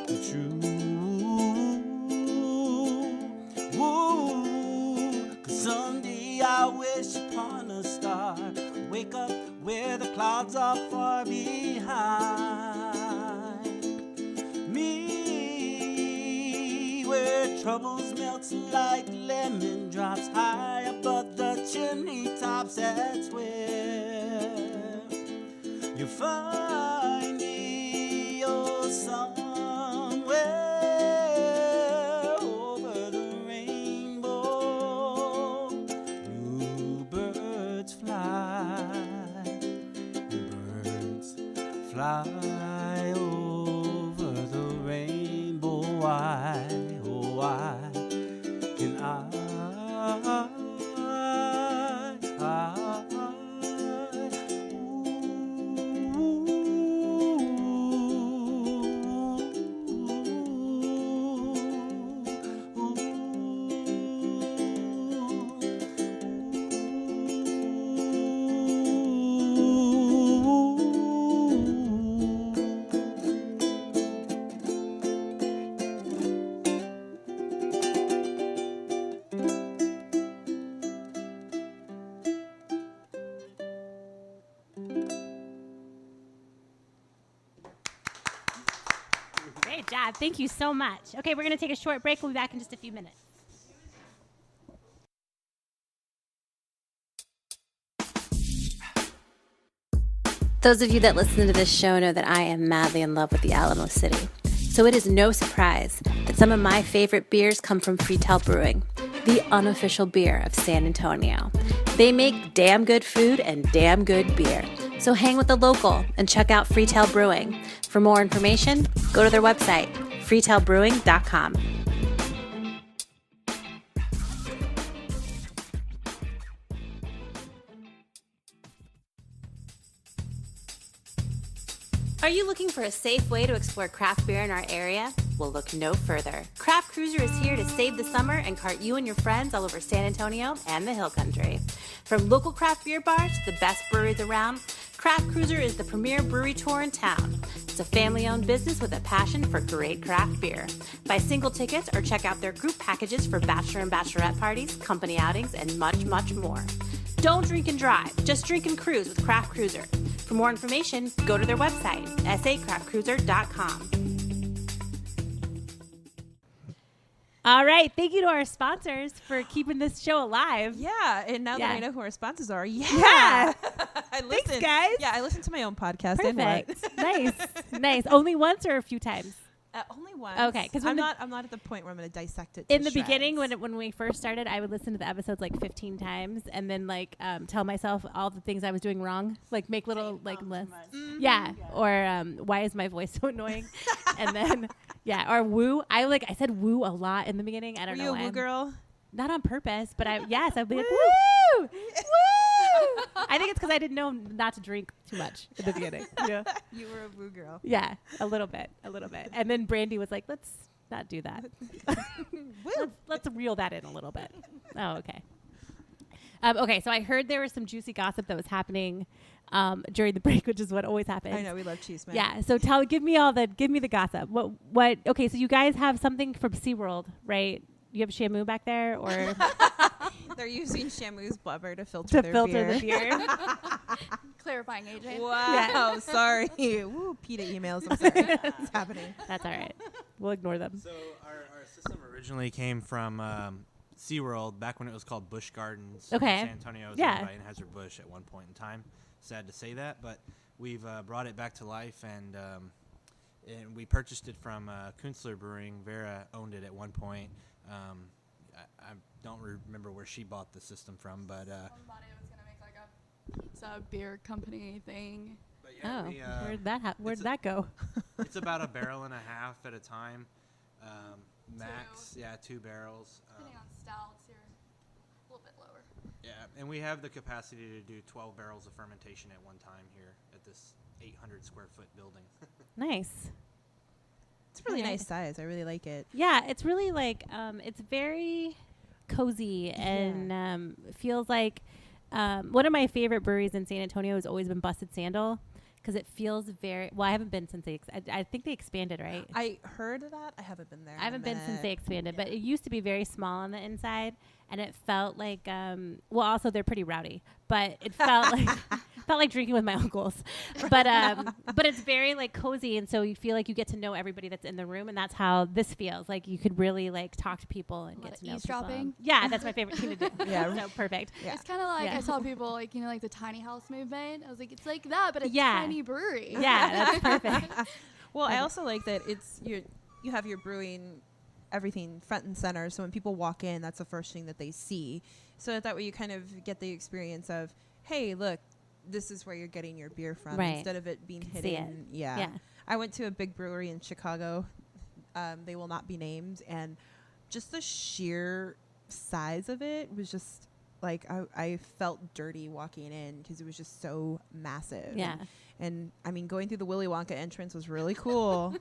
come true. Ooh, 'cause someday I wish upon a star, wake up where the clouds are far behind me, where troubles melt like lemon drops high above the chimney tops. That's where you find me. Oh, somewhere over the rainbow, bluebirds fly, birds fly over the rainbow. Why, oh, why can Great job. Thank you so much. Okay, we're going to take a short break. We'll be back in just a few minutes. Those of you that listen to this show know that I am madly in love with the Alamo City. So it is no surprise that some of my favorite beers come from Freetail Brewing, the unofficial beer of San Antonio. They make damn good food and damn good beer. So hang with the local and check out Freetail Brewing. For more information, go to their website, freetailbrewing.com. Are you looking for a safe way to explore craft beer in our area? Well, look no further. Craft Cruiser is here to save the summer and cart you and your friends all over San Antonio and the Hill Country. From local craft beer bars to the best breweries around, Craft Cruiser is the premier brewery tour in town. It's a family-owned business with a passion for great craft beer. Buy single tickets or check out their group packages for bachelor and bachelorette parties, company outings, and much, much more. Don't drink and drive, just drink and cruise with Craft Cruiser. For more information, go to their website, sacraftcruiser.com. All right. Thank you to our sponsors for keeping this show alive. Yeah, and now that Yeah. I know who our sponsors are, Yeah. I Thanks, listen. guys. Yeah, I listen to my own podcast. And what? Perfect. Nice. Nice. Only once or a few times? Only once. Okay, 'cause when I'm not at the point where I'm going to dissect it. In to the beginning, shreds. when we first started, I would listen to the episodes like 15 times and then like tell myself all the things I was doing wrong, like make little like lists. Yeah. Or why is my voice so annoying? And then or woo. I said woo a lot in the beginning. I don't Were know you a why. woo girl? Not on purpose, but I'd be like woo, woo. I think it's because I didn't know not to drink too much in the beginning. Yeah. You were a woo girl. Yeah, a little bit. And then Brandy was like, "Let's not do that. let's reel that in a little bit." Oh, okay. Okay, so I heard there was some juicy gossip that was happening during the break, which is what always happens. I know we love cheese, man. Yeah. So give me the gossip. What? Okay, so you guys have something from SeaWorld, right? You have Shamu back there, or They're using Shamu's blubber to filter their beer. the beer. Clarifying, AJ. Wow, sorry. Woo, PETA emails. I'm sorry. It's happening. That's all right. We'll ignore them. So our system originally came from SeaWorld back when it was called Busch Gardens. Okay. In San Antonio. It was Yeah. owned by Anheuser-Busch at one point in time. Sad to say that, but we've brought it back to life, and we purchased it from Kunstler Brewing. Vera owned it at one point. I don't remember where she bought the system from, but Somebody was gonna make like a pizza beer company thing. but yeah, Oh, we, where'd it's that go? it's about a barrel and a half at a time, max. Two. Yeah, 2 barrels. Depending on stouts, you're a little bit lower. Yeah, and we have the capacity to do 12 barrels of fermentation at one time here at this 800 square foot building. Nice. It's a really Okay. nice size. I really like it. Yeah, it's really like it's very cozy and feels like one of my favorite breweries in San Antonio has always been Busted Sandal because it feels very well. I haven't been since I think they expanded, right? I heard of that. I haven't been there. I haven't been since they expanded, but it used to be very small on the inside, and it felt like well, also they're pretty rowdy, but it felt like drinking with my uncles. But it's very like cozy, and so you feel like you get to know everybody that's in the room, and that's how this feels. Like you could really like talk to people and get to know people. Eavesdropping? Yeah, that's my favorite thing to do. Yeah. So perfect. Yeah. It's kind of like Yeah. I saw people like like the tiny house movement. I was like, it's like that, but a Yeah. tiny brewery. Yeah, that's perfect. Well, I also like that it's you have your brewing everything front and center. So when people walk in, that's the first thing that they see. So that way you kind of get the experience of, hey, look, this is where you're getting your beer from, Right. instead of it being Can see hidden. it. Yeah. Yeah. I went to a big brewery in Chicago. They will not be named, and just the sheer size of it was just like I felt dirty walking in because it was just so massive. Yeah. And I mean, going through the Willy Wonka entrance was really cool.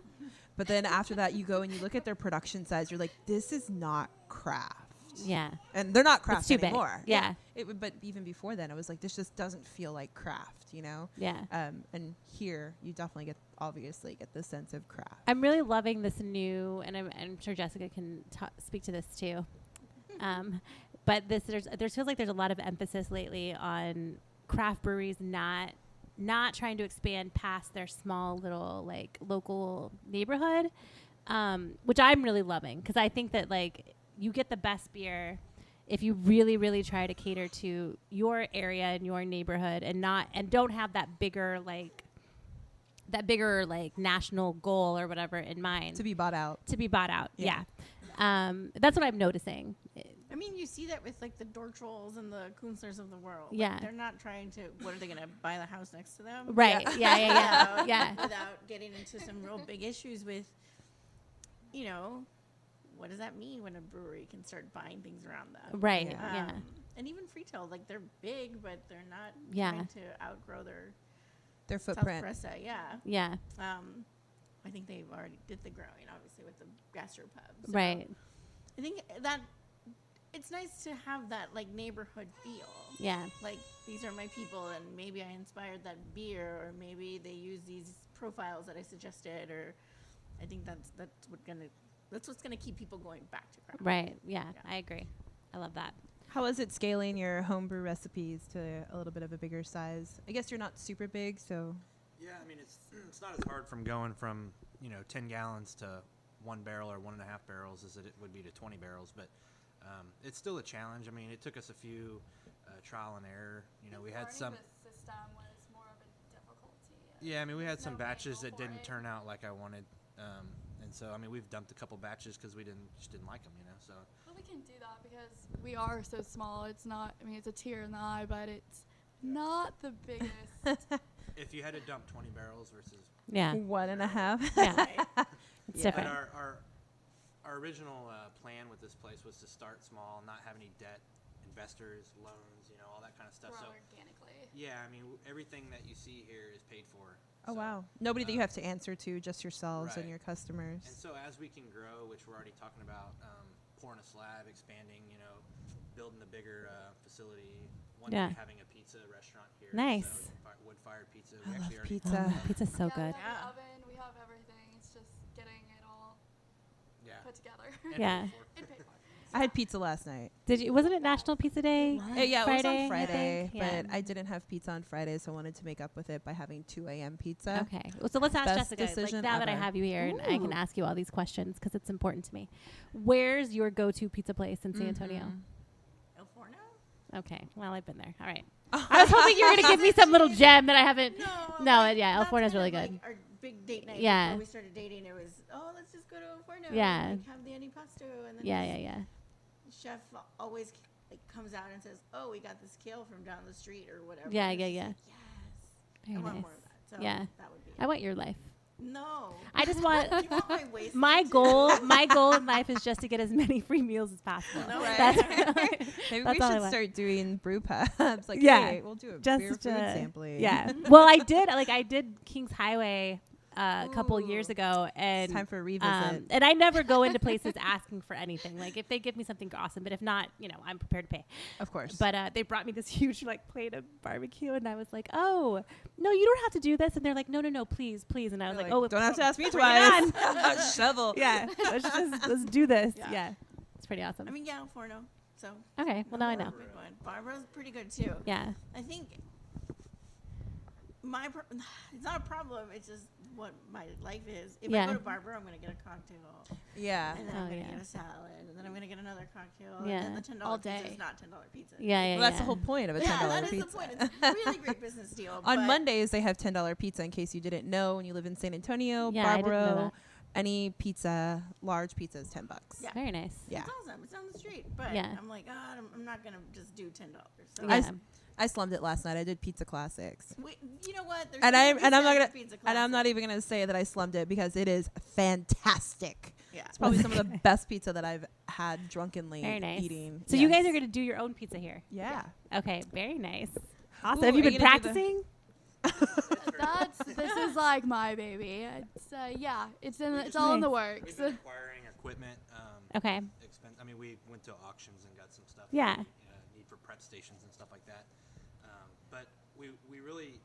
But then after that, you go and you look at their production size. You're like, this is not craft. Yeah. And they're not craft too big. anymore. Yeah. But even before then, it was like, this just doesn't feel like craft, you know? Yeah. And here, you definitely obviously get the sense of craft. I'm really loving this new, and I'm sure Jessica can speak to this too. But there feels like there's a lot of emphasis lately on craft breweries not trying to expand past their small little like local neighborhood, which I'm really loving because I think that like you get the best beer if you really, really try to cater to your area and your neighborhood and don't have that bigger national goal or whatever in mind. To be bought out. Yeah. That's what I'm noticing. I mean, you see that with like the Dortrolls and the Kunstlers of the world. Like, Yeah. they're not trying to. What are they going to buy the house next to them? Right. Yeah. Yeah. Without getting into some real big issues with, what does that mean when a brewery can start buying things around them? Right. Yeah. Yeah. And even Freetail, like they're big, but they're not Yeah. trying to outgrow their Their South footprint. Presa. Yeah. Yeah. I think they've already did the growing, obviously, with the gastropub. So Right. I think that it's nice to have that like neighborhood feel. Yeah. Like these are my people, and maybe I inspired that beer, or maybe they use these profiles that I suggested, or I think that's what's gonna keep people going back to craft. Right. Yeah. Yeah. I agree. I love that. How is it scaling your homebrew recipes to a little bit of a bigger size? I guess you're not super big, so. Yeah, I mean it's not as hard from going from 10 gallons to 1 barrel or 1.5 barrels as it would be to 20 barrels, but it's still a challenge. I mean, it took us a few trial and error. We had some. The system was more of a difficulty. Yeah, I mean, we had some no batches manual that for didn't it. turn out like I wanted, and so I mean, we've dumped a couple batches because we just didn't like them. So. But we can do that because we are so small. It's not. I mean, it's a tear in the eye, but it's not the biggest. If you had to dump 20 barrels versus. Yeah. 1.5. Yeah. It's Yeah. different. But our original plan with this place was to start small, not have any debt, investors, loans, all that kind of stuff. Grow So organically. yeah, I mean everything that you see here is paid for. Oh, So, wow. Nobody that you have to answer to, just yourselves and Right. your customers. And so as we can grow, which we're already talking about, pouring a slab, expanding, building a bigger facility. One Yeah. day having a pizza restaurant here. Nice. So wood-fired pizza. I love already pizza. Oh, pizza's so yeah, good. We have Yeah. the oven. We have everything. It's just getting it all Yeah. put together. And Yeah. paid for. and paid for. I had pizza last night. Wasn't it National Pizza Day? Yeah, it was Friday, on Friday, I think? Yeah. but I didn't have pizza on Friday, so I wanted to make up with it by having 2 a.m. pizza. Okay. Well, so let's ask Best Jessica. Like, decision now that I ever. have you here, and I can Ooh. ask you all these questions because it's important to me. Where's your go-to pizza place in San Antonio? Mhm. El Forno? Okay. Well, I've been there. All right. I was hoping you were gonna give me some little gem that I haven't. No. Yeah. El Forno's really good. Our big date night. Yeah. Before we started dating, it was let's just go to El Forno. Yeah. And, have the antipasto, and then Yeah. the chef always comes out and says, "Oh, we got this kale from down the street or whatever." Yeah. And it's Yeah. like, yes. Very I want nice. more of that. So Yeah. that would be. I want your life. No. I just want. You want my waist? My goal in life is just to get as many free meals as possible. No, That's Maybe that's we all I should want. start doing brew pubs. Like, Yeah. hey, we'll do a Just beer food sampling. Yeah. Well, I did Kings Highway a couple years ago, and It's time for a revisit. and I never go into places asking for anything. Like if they give me something, awesome. But if not, I'm prepared to pay. Of course. But they brought me this huge plate of barbecue, and I was like, oh no, you don't have to do this. And they're like, no, please. And I was like, oh, don't have to ask me bring it twice. Shovel. Yeah, let's do this. Yeah. Yeah, it's pretty awesome. I mean, El Forno. So. Okay, well now I know. Big one. Barbara's pretty good too. Yeah. I think it's not a problem. It's just what my life is. If I go to Barbara, I'm gonna get a cocktail. Yeah. And then I'm gonna get a salad, and then I'm gonna get another cocktail. Yeah. And then the $10 All pizza day. is not $10 pizza. Yeah. Well, that's the whole point of a $10 Yeah, that pizza. is the point. It's a really great business deal. On but Mondays, they have $10 pizza in case you didn't know. When you live in San Antonio, Yeah, I didn't know Barbaro, that. any pizza, large pizza is $10. Yeah. Very nice. Yeah. It's awesome. It's down the street. But Yeah. I'm like, I'm not gonna just do $10. So Yeah. I slummed it last night. I did Pizza Classics. wait, you know what? There's And I'm not gonna Pizza and I'm not Classic. even gonna say that I slummed it because it is fantastic. Yeah. It's probably some of the best pizza that I've had drunkenly Very nice. eating. So you guys Yes. are going to do your own pizza here. Yeah. Okay, very nice. Awesome. Ooh, Have you are you been gonna do the- practicing? This is like my baby. It's it's all in the works. We've been acquiring equipment. Okay. I mean, we went to auctions and got some stuff. Yeah. that we, need for prep stations and stuff like that. But we really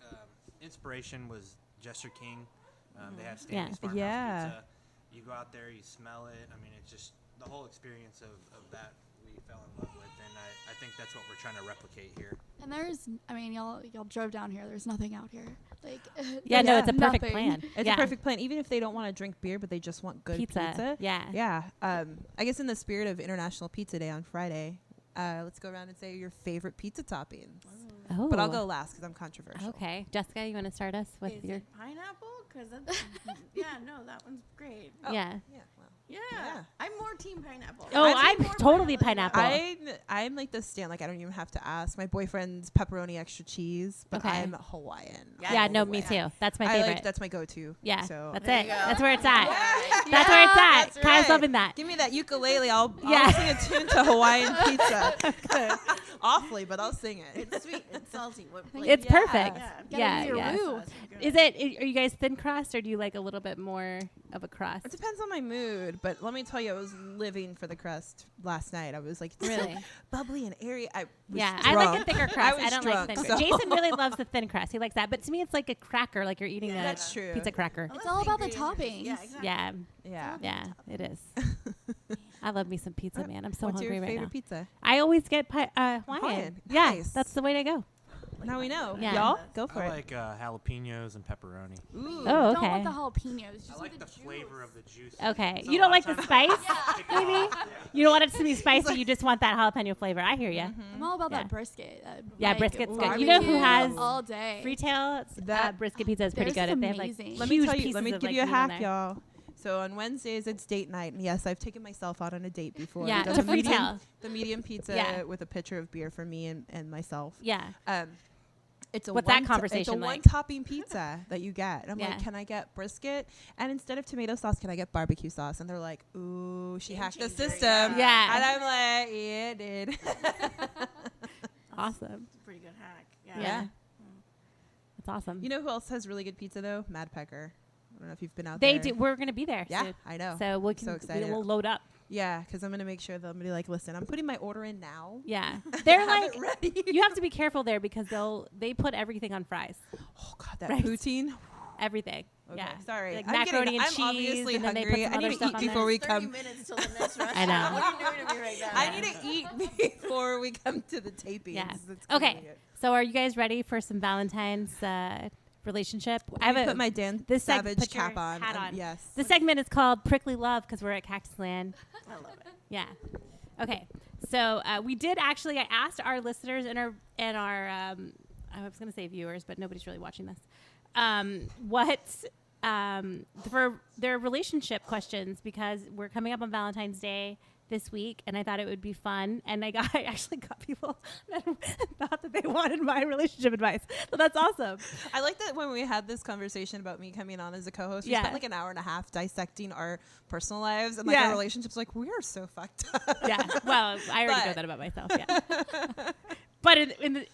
inspiration was Jester King. They have Stanley's Farmhouse Yeah. Pizza. You go out there, you smell it. I mean, it's just the whole experience of that we fell in love with, and I think that's what we're trying to replicate here. And y'all drove down here. There's nothing out here. Like Yeah, no, it's a perfect nothing. plan. It's yeah. a perfect plan, even if they don't want to drink beer, but they just want good pizza. Yeah. Yeah. I guess in the spirit of International Pizza Day on Friday, let's go around and say your favorite pizza toppings. Oh. But I'll go last because I'm controversial. Okay. Jessica, you want to start us with Is your... it pineapple? Because that's that one's great. Oh, Yeah. Yeah. Well, Yeah. Yeah. I'm more team pineapple. Oh, I'd I'm say more totally than pineapple. I'm like the stand. Like I don't even have to ask. My boyfriend's pepperoni extra cheese, but Okay. I'm Hawaiian. Yeah, all no, the me way. too. That's my I favorite. like that's my go-to. Yeah, So that's There it. you go. That's where it's at. Yeah. That's where it's at. That's Kai's right. loving that. Give me that ukulele. I'll Yeah. sing a tune to Hawaiian pizza. Awfully, but I'll sing it. It's sweet. It's salty. It's Yeah. perfect. Yeah. Yeah, Gotta be yeah. a roux. Is it? Are you guys thin crust, or do you like a little bit more of a crust? It depends on my mood, but let me tell you, I was living for the crust last night. I was like, it's so Really? bubbly and airy. I was Yeah, drunk. I like a thicker crust. I, was don't drunk, like thin so- crust. Jason really loves the thin crust. He likes that. But to me, it's like a cracker, like you're eating a That's true. pizza cracker. It's all about the toppings. Yeah, toppings. exactly. Yeah, Yeah. yeah, it is. I love me some pizza, man. I'm so What's hungry your right favorite now. pizza? I always get Hawaiian. Hawaiian. Yeah, Nice. that's the way to go. Now we know. Yeah. Y'all, go for I it. like jalapenos and pepperoni. Ooh. Oh, Don't okay. want the jalapenos. Just I like the juice. flavor of the juice. Okay. So You a don't lot like of the times spice? pick it Maybe? off. You don't want it to be spicy. You just want that jalapeno flavor. I hear you. I'm all about Yeah. that brisket. Yeah, Like, brisket's good. barbecue You know who has all day? Freetail? That- Brisket pizza is pretty Theirs good. is They have like amazing. Let me huge tell you. pieces Let me of, give like, you a meat on hack, there. y'all. So on Wednesdays it's date night, and yes, I've taken myself out on a date before. Yeah, I've done to the medium- Freetail. The medium pizza Yeah. with a pitcher of beer for me and myself. Yeah. It's a What's that it's a conversation like? one-topping pizza that you get. And I'm Yeah. like, can I get brisket? And instead of tomato sauce, can I get barbecue sauce? And they're like, ooh, she Game hacked the changer, system. Yeah. And I'm like, yeah, it did. Awesome. It's a pretty good hack. Yeah. That's awesome. You know who else has really good pizza though? Mad Pecker. I don't know if you've been out They there. do. We're gonna be there. Yeah, soon. I know. So we So can. excited. We'll load up. Yeah, because I'm gonna make sure they'll be like, listen, I'm putting my order in now. Yeah. They're Have like. it ready. You have to be careful there because they put everything on fries. Oh God, that Right. poutine. Everything. Okay, Yeah. sorry. Like I'm macaroni getting- and I'm cheese, obviously and then they put hungry. some I other need to stuff eat on before there. we 30 come. minutes till the next restaurant. I know. What are you doing to me right now? I need to eat before we come to the tapings. Yeah. It's gonna Okay. be it. So are you guys ready for some Valentine's relationship? I put my Dan this seg- Savage put your cap on. hat on. Yes. This segment is called Prickly Love because we're at Cactus Land. I love it. Yeah. Okay. So we did actually. I asked our listeners and our I was going to say viewers, but nobody's really watching this. What for their relationship questions, because we're coming up on Valentine's Day this week, and I thought it would be fun. And I actually got people that thought that they wanted my relationship advice. So that's awesome. I like that when we had this conversation about me coming on as a co-host, we spent like an hour and a half dissecting our personal lives and like our relationships. Like, we are so fucked up. Yeah. Well, I already know that about myself. Yeah. But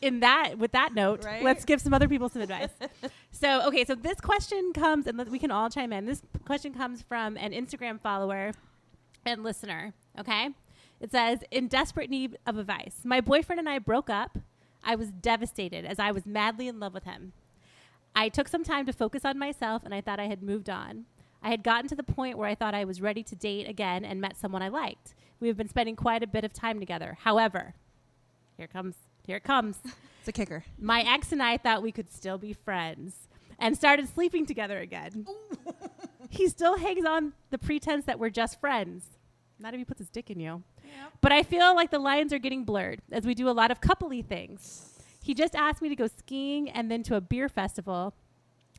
in that, with that note, let's give some other people some advice. So, okay. So this question comes, and we can all chime in. This question comes from an Instagram follower and listener. Okay. It says, in desperate need of advice, my boyfriend and I broke up. I was devastated as I was madly in love with him. I took some time to focus on myself, and I thought I had moved on. I had gotten to the point where I thought I was ready to date again and met someone I liked. We have been spending quite a bit of time together. However, here it comes. It's a kicker. My ex and I thought we could still be friends and started sleeping together again. He still hangs on the pretense that we're just friends. Not if he puts his dick in you. Yep. But I feel like the lines are getting blurred as we do a lot of coupley things. He just asked me to go skiing and then to a beer festival,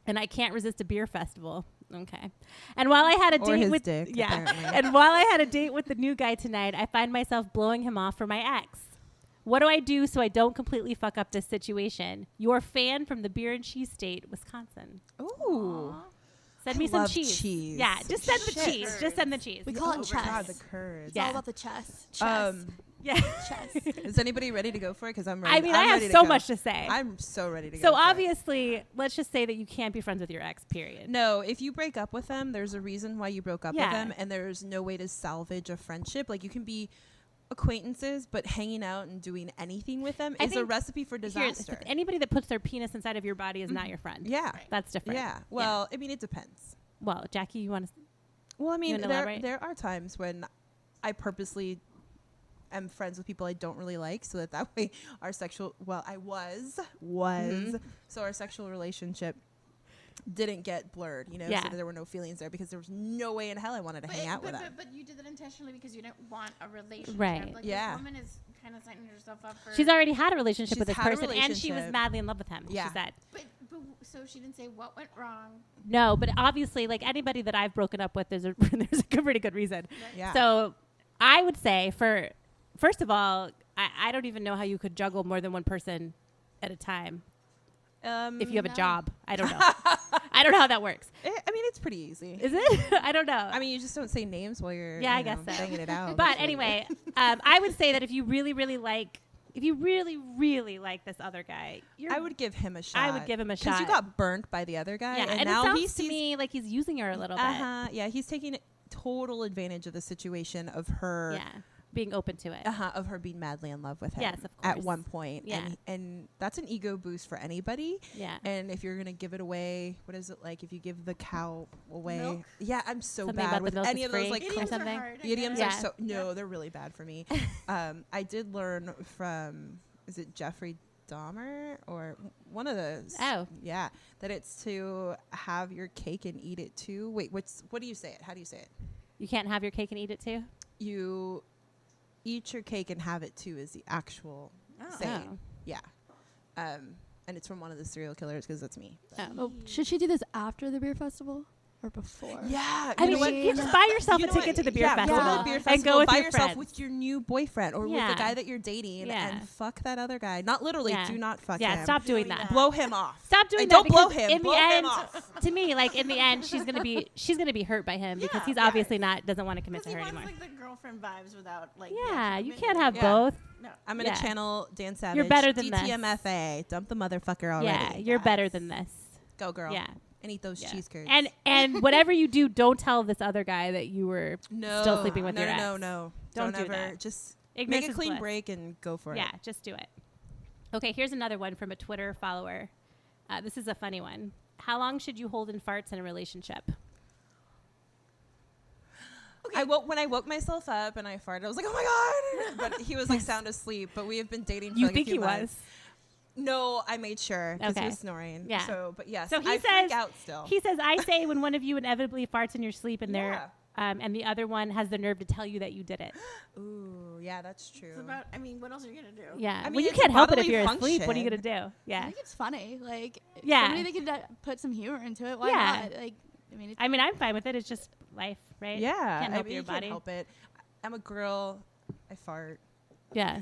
and I can't resist a beer festival. Okay. And while I had a date with and while I had a date with the new guy tonight, I find myself blowing him off for my ex. What do I do so I don't completely fuck up this situation? Your fan from the beer and cheese state, Wisconsin. Ooh. Send me some cheese. Yeah, just send the cheese. Just send the cheese. We call it chess. God, the curds. It's all about the chess. Yeah. Chess. Is anybody ready to go for it? Because I'm ready. I mean, I'm I have so much to say. I'm so ready to go. So obviously, let's just say that you can't be friends with your ex, period. No, if you break up with them, there's a reason why you broke up with them, and there's no way to salvage a friendship. Like, you can be acquaintances, but hanging out and doing anything with them is a recipe for disaster. Anybody that puts their penis inside of your body is not your friend. Yeah. That's different. Yeah. Well, I mean, it depends. Well, Jackie, you want to... Well, I mean, there are times when I purposely am friends with people I don't really like, so that way our sexual... Well, I was. So our sexual relationship didn't get blurred, you know, so that there were no feelings there, because there was no way in hell I wanted to hang out with them. But you did that intentionally because you didn't want a relationship. Right. Like, this woman is kind of setting herself up for... She's already had a relationship with this person, and she was madly in love with him, she said. But so she didn't say what went wrong. No, but obviously, like, anybody that I've broken up with, there's a pretty good reason. Right. Yeah. So I would say, first of all, I don't even know how you could juggle more than one person at a time. If you have a job, I don't know. I don't know how that works. I mean, it's pretty easy. Is it? I don't know. I mean, you just don't say names while you're I guess so. banging it out. But anyway, I would say that if you really like this other guy, I would give him a shot. I would give him a shot. Because you got burnt by the other guy. Yeah, and now it sounds to me like he's using her a little bit. Yeah, he's taking total advantage of the situation of her... Yeah. Being open to it. Of her being madly in love with him. Yes, of course. At one point. Yeah. And that's an ego boost for anybody. Yeah. And if you're going to give it away, what is it like if you give the cow away? Milk? Yeah, I'm so Something bad with any of those like idioms are hard. Idioms are so... No, they're really bad for me. I did learn from... Is it Jeffrey Dahmer or one of those? Oh. Yeah. That it's to have your cake and eat it too. Wait, what do you say it? How do you say it? You can't have your cake and eat it too? You... eat your cake and have it too is the actual saying. Yeah. And it's from one of the serial killers, because that's me. Oh, should she do this after the beer festival or before? Yeah. I mean, you just buy yourself a ticket to the beer festival, and go with your friends. With your new boyfriend or with the guy that you're dating, and fuck that other guy. Not literally. Do not fuck him. Yeah, stop doing that. Blow him off. Stop doing and that. Don't blow him. In blow the him end, off. to me, like in the end, she's gonna be hurt by him because he's obviously doesn't want to commit to her anymore. He wants like the girlfriend vibes without like. Yeah, you can't have both. No. I'm gonna channel Dan Savage. You're better than this. DTMFA. Dump the motherfucker already. Yeah, you're better than this. Go girl. Yeah. And eat those cheese curds. And whatever you do, don't tell this other guy that you were still sleeping with your ex. No. Don't ever. that. Just Ignorance make a is clean bliss. break and go for it. Yeah, just do it. Okay, here's another one from a Twitter follower. This is a funny one. How long should you hold in farts in a relationship? Okay. When I woke myself up and I farted, I was like, oh my God. But he was like sound asleep. But we have been dating for You like think a few he months. was? No, I made sure because he Okay. was snoring. Yeah. So, but yes, So he I says, freak out still. He says, I say when one of you inevitably farts in your sleep and they're and the other one has the nerve to tell you that you did it. Ooh, yeah, that's true. It's about. I mean, what else are you gonna do? Yeah. I mean, well, you it's can't help it if bodily you're asleep. What are you function. gonna do? I Yeah. think it's funny. Like, Yeah. somebody that can put some humor into it. Why Yeah. not? Like, I mean, it's I mean, I'm fine with it. It's just life, right? Yeah, Can't help I mean, your you body. Can't help it. I'm a girl. I fart. Yeah.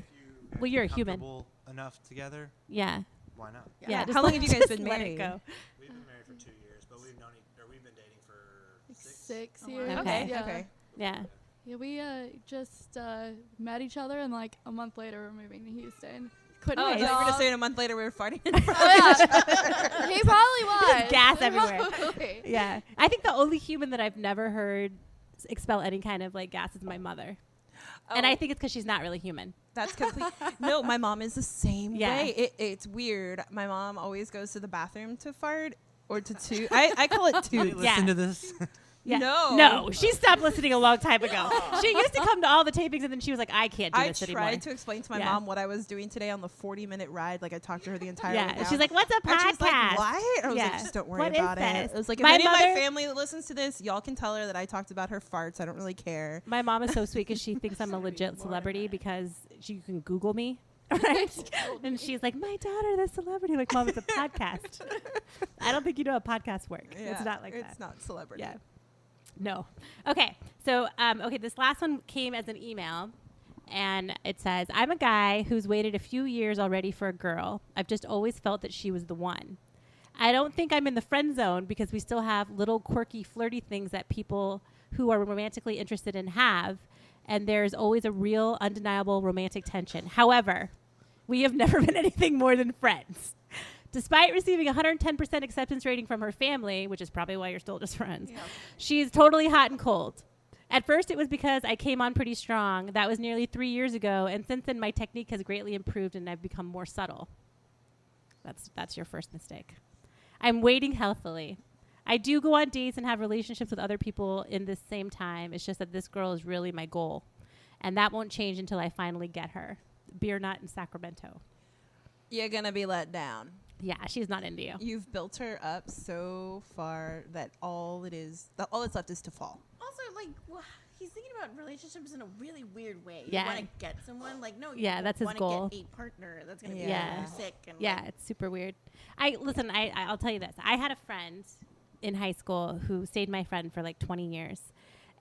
Well, you're a human. Comfortable enough together? Yeah. Why not? Yeah. How long have you guys been let married? It go. We've been married for 2 years, but we've been dating for 6 Oh, years. wow. Okay. Yeah. Okay. Yeah. Yeah, we just met each other, and like a month later, we're moving to Houston. Quit Oh, my I thought you were job. gonna say it a month later we were farting in front Oh, yeah. He probably was. gas everywhere. Probably. Yeah. I think the only human that I've never heard expel any kind of like gas is my mother. And I think it's because she's not really human. That's complete. No, my mom is the same Yeah. way. It's weird. My mom always goes to the bathroom to fart or to toot. I call it toot. Yeah. Listen to this. Yeah. No. No, she stopped listening a long time ago. She used to come to all the tapings and then she was like, I can't do I this tried anymore. to explain to my Yeah. mom what I was doing today on the 40-minute ride. Like I talked to her the entire way Yeah. And down. she's like, what's a And she's like, podcast? what? I was Yeah. like, just don't worry What is about it. this? It was like, if My any of mother- my family that listens to this, y'all can tell her that I talked about her farts. I don't really care. My mom is so sweet because she thinks I'm a legit celebrity because you can Google me. Right? And she's like, my daughter, the celebrity. I'm like, Mom, it's a podcast. I don't think you know how podcasts work. It's not like that. It's not celebrity. Yeah. No. Okay. So, this last one came as an email. And it says, I'm a guy who's waited a few years already for a girl. I've just always felt that she was the one. I don't think I'm in the friend zone because we still have little quirky, flirty things that people who are romantically interested in have. And there's always a real, undeniable romantic tension. However, we have never been anything more than friends. Despite receiving 110% acceptance rating from her family, which is probably why you're still just friends, she's totally hot and cold. At first, it was because I came on pretty strong. That was nearly 3 years ago. And since then, my technique has greatly improved and I've become more subtle. That's your first mistake. I'm waiting healthily. I do go on dates and have relationships with other people in this same time. It's just that this girl is really my goal. And that won't change until I finally get her. Beer nut in Sacramento. You're going to be let down. Yeah, she's not into you. You've built her up so far that all that's left is to fall. Also, like, he's thinking about relationships in a really weird way. Yeah. You want to get someone, like, no, you Yeah, that's his want goal. to get a partner that's going to be Yeah. really sick. And Yeah, like, it's super weird. I'll tell you this. I had a friend in high school who stayed my friend for like 20 years.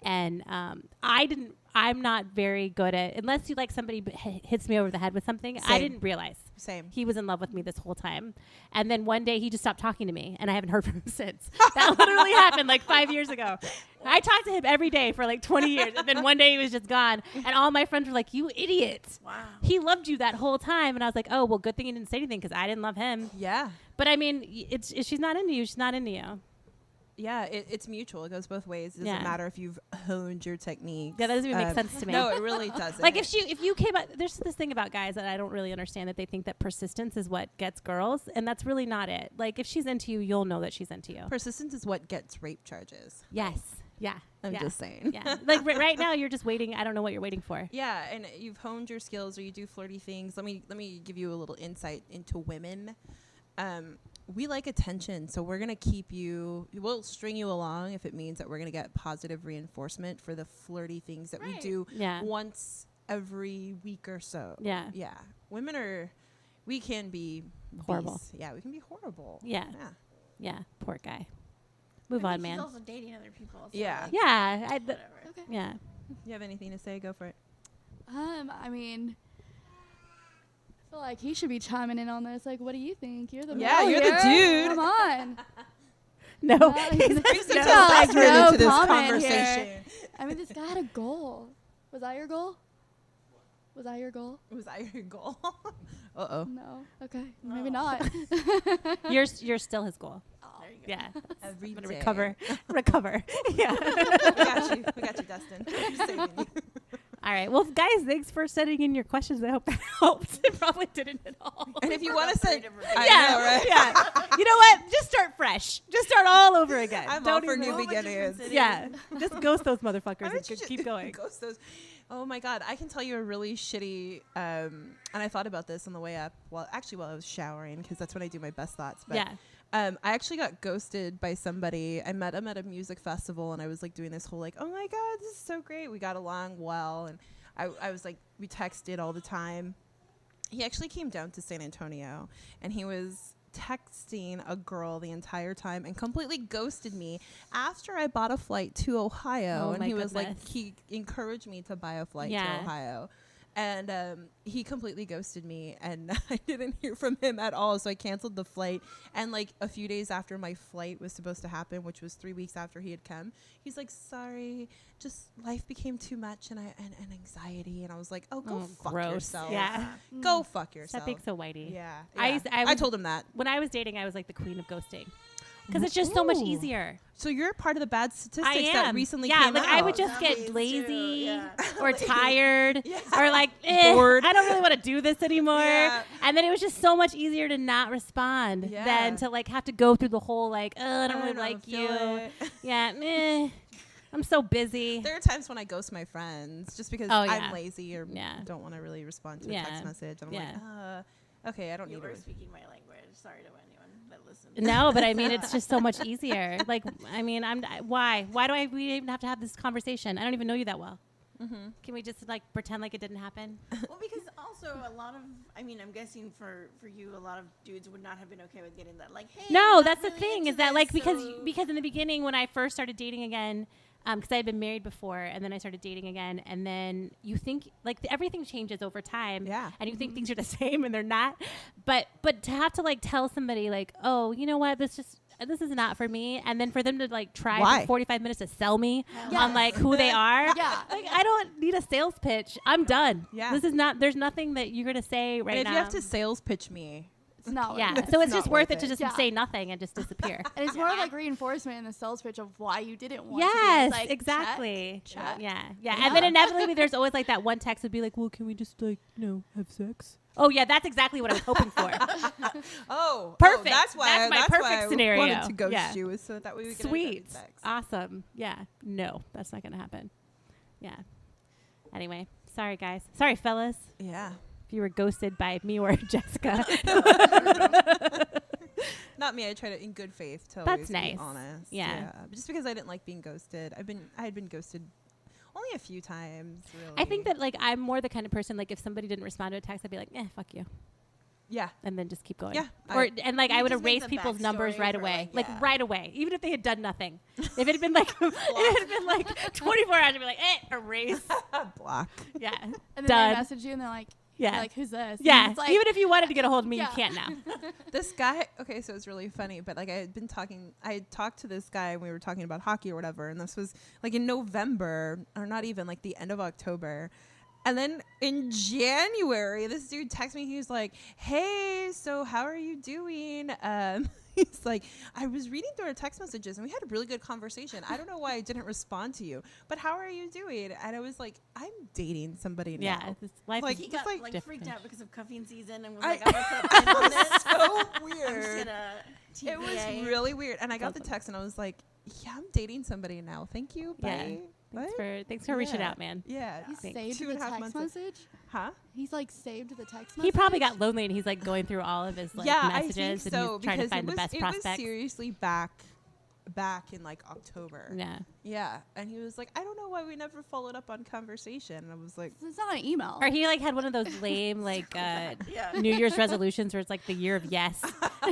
And I'm not very good at, unless you like somebody hits me over the head with something, I Same. didn't realize. Same. He was in love with me this whole time. And then one day he just stopped talking to me and I haven't heard from him since. That literally happened like 5 years ago. I talked to him every day for like 20 years. And then one day he was just gone. And all my friends were like, you idiot. wow. He loved you that whole time. And I was like, oh, well, good thing you didn't say anything because I didn't love him. Yeah. But I mean, she's not into you. She's not into you. Yeah, it's mutual. It goes both ways. It doesn't Yeah. matter if you've honed your technique. Yeah, that doesn't even make sense to me. No, it really doesn't. Like if you came out, there's this thing about guys that I don't really understand, that they think that persistence is what gets girls, and that's really not it. Like if she's into you, you'll know that she's into you. persistence is what gets rape charges. Yes. Yeah. I'm yeah. just saying. Yeah. Like right now, you're just waiting. I don't know what you're waiting for. Yeah, and you've honed your skills, or you do flirty things. Let me give you a little insight into women. We like attention, so we're gonna keep you. We'll string you along if it means that we're gonna get positive reinforcement for the flirty things that we Right. do Yeah. once every week or so. Yeah. Yeah. We can be Horrible. beasts. Yeah, we can be horrible. Yeah. Yeah. Yeah. Poor guy. Move I on, mean, man. He's also dating other people. So Yeah. like, Yeah. whatever. Okay. Yeah. You have anything to say? Go for it. I mean, I feel like he should be chiming in on this. Like, what do you think? You're the Yeah, male you're the here. dude. Come on. No. No, He says he's no. got, like, Turn no into this comment here. conversation. I mean, this guy had a goal. Was that your goal? Was that your goal? Was that your goal? Uh-oh. No. Okay. Maybe not. You're still his goal. There you go. Yeah. Every I'm gonna day. recover. Yeah. We got you, Dustin. Just saving you. All right. Well, guys, thanks for sending in your questions. I hope that helped. It probably didn't at all. And if you want to send, I Yeah, know, right? yeah. You know what? Just start fresh. Just start all over again. I'm all for even- new beginners. Yeah. Just ghost those motherfuckers Why and don't you keep going. Ghost those. Oh my God, I can tell you a really shitty, and I thought about this on the way up. Well, actually, while I was showering, because that's when I do my best thoughts. But, Yeah. I actually got ghosted by somebody. I met him at a music festival, and I was like doing this whole like, oh my God, this is so great. We got along well, and I was like, we texted all the time. He actually came down to San Antonio, and he was texting a girl the entire time and completely ghosted me after I bought a flight to Ohio. Oh and my he was like, goodness. he encouraged me to buy a flight to Yeah. Ohio. And he completely ghosted me, and I didn't hear from him at all. So I canceled the flight. And like a few days after my flight was supposed to happen, which was 3 weeks after he had come, he's like, "Sorry, just life became too much and anxiety." And I was like, "Oh, go fuck gross. yourself. Yeah. Go fuck yourself." That makes so whitey. Yeah, I I told him that. When I was dating, I was like the queen of ghosting. Because it's just so much Ooh. easier. So you're part of the bad statistics I am. that recently yeah, came like out. I would just That get means too, lazy yeah. or tired or like Bored. I don't really want to do this anymore. Yeah. And then it was just so much easier to not respond Yeah. than to like have to go through the whole like, I don't really don't like feel you. it. Yeah, I'm so busy. There are times when I ghost my friends just because Oh, yeah. I'm lazy or Yeah. don't want to really respond to a Yeah. text message. And I'm Yeah. like, okay, I don't You need were to. speaking my language. Sorry to anyone that listens. No, but I mean, it's just so much easier. Like, I mean, why do we even have to have this conversation? I don't even know you that well. Mm-hmm. Can we just like pretend like it didn't happen? Well, because also a lot of, I mean, I'm guessing for you, a lot of dudes would not have been okay with getting that. Like, hey, No, I'm not that's the really thing into is that this, like because so- in the beginning when I first started dating again, because I had been married before and then I started dating again, and then you think like everything changes over time, Yeah. and you think things are the same and they're not, but to have to like tell somebody like, oh, you know what, this is not for me, and then for them to like try Why? for 45 minutes to sell me Yes. on like who they are, Yeah. like I don't need a sales pitch. I'm done. Yeah. This is not. There's nothing that you're gonna say right And if now. you have to sales pitch me, It's not. yeah, worth it. so it's not just worth worth it to it. just Yeah. say nothing and just disappear. And it's more like reinforcement in the sales pitch of why you didn't want to. Yes, It's like, exactly. check. Yeah. And then inevitably there's always like that one text would be like, well, can we just like, have sex? Oh yeah, that's exactly what I was hoping for. Perfect. that's why. That's my that's perfect why I scenario. wanted to ghost Yeah. you, so that way we can Sweet. Awesome. Yeah. No, that's not going to happen. Yeah. Anyway, sorry guys. Sorry fellas. Yeah. If you were ghosted by me or Jessica. Not me. I tried it in good faith to That's always nice. be honest. Yeah. But just because I didn't like being ghosted, I had been ghosted only a few times. Really. I think that like I'm more the kind of person like if somebody didn't respond to a text, I'd be like, fuck you. Yeah. And then just keep going. Yeah, Or I- and like You I would just make erase the people's numbers backstory right for, away. like, Like yeah. right away. Even if they had done nothing. If it had been like if it had been like 24 hours, I'd be like, erase. Block. Yeah. And then Done. they message you and they're like, Yeah. like who's this? And Yeah. it's like, Even if you wanted to get a hold of me, Yeah. you can't now. This guy, okay, so it's really funny, but like I had talked to this guy and we were talking about hockey or whatever, and this was like in November, or not even like the end of October. And then in January, this dude texted me, he was like, hey, so how are you doing? He's like, I was reading through our text messages and we had a really good conversation. I don't know why I didn't respond to you, but how are you doing? And I was like, I'm dating somebody Yeah. now. This life Like, is He just got like like freaked different. out because of cuffing season and was I- like, I'm gonna put a pin on this. so I'm just weird. gonna It was TBA. really weird. And I got the awesome. text and I was like, yeah, I'm dating somebody now. Thank you. Yeah. Bye. Thanks for reaching Yeah. out, man. Yeah. He's Thanks. saved 2.5 the text months. message. Huh? He's like saved the text message. He probably got lonely and he's like going through all of his like yeah, messages I think and so, he's trying to because find the best it prospects. was seriously back in like October. Yeah. Yeah. And he was like, I don't know why we never followed up on conversation. And I was like, It's not an email. Or he like had one of those lame like Yeah. New Year's resolutions where it's like the year of yes.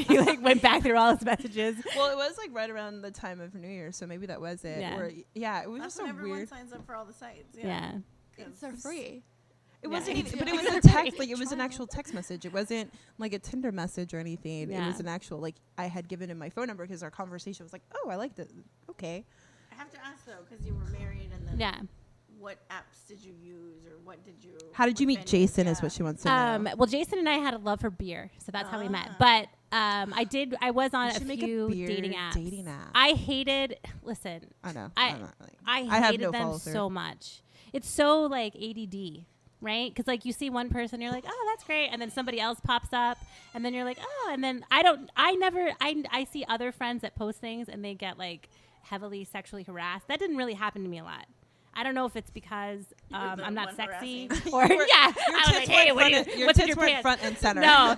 He like went back through all his messages. well, it was like right around the time of New Year, so maybe that was it. Yeah. Or, yeah, it was That's just when so everyone weird. signs up for all the sites. Yeah. They're free. It Yeah. wasn't even, but it Yeah. was a text. Like it was an actual text message. It wasn't like a Tinder message or anything. It Yeah. was an actual like I had given him my phone number because our conversation was like, oh, I liked it. Okay. I have to ask though, because you were married, and then Yeah. what apps did you use, or what did you? How did you what meet venues? Jason? Is Yeah. what she wants to know. Well, Jason and I had a love for beer, so that's how we met. Ah. But I was on You a should make a few beer dating apps. dating app. I hated. Listen, I know. I- I'm not really- I have hated no them follow-through. so much. It's so like ADD, right? Because like you see one person, you're like, oh, that's great, and then somebody else pops up, and then you're like, oh, and then I see other friends that post things and they get like heavily sexually harassed. That didn't really happen to me a lot. I don't know if it's because the I'm not one sexy harassing. or I was like, hey, what's in your pants? Front and center. No,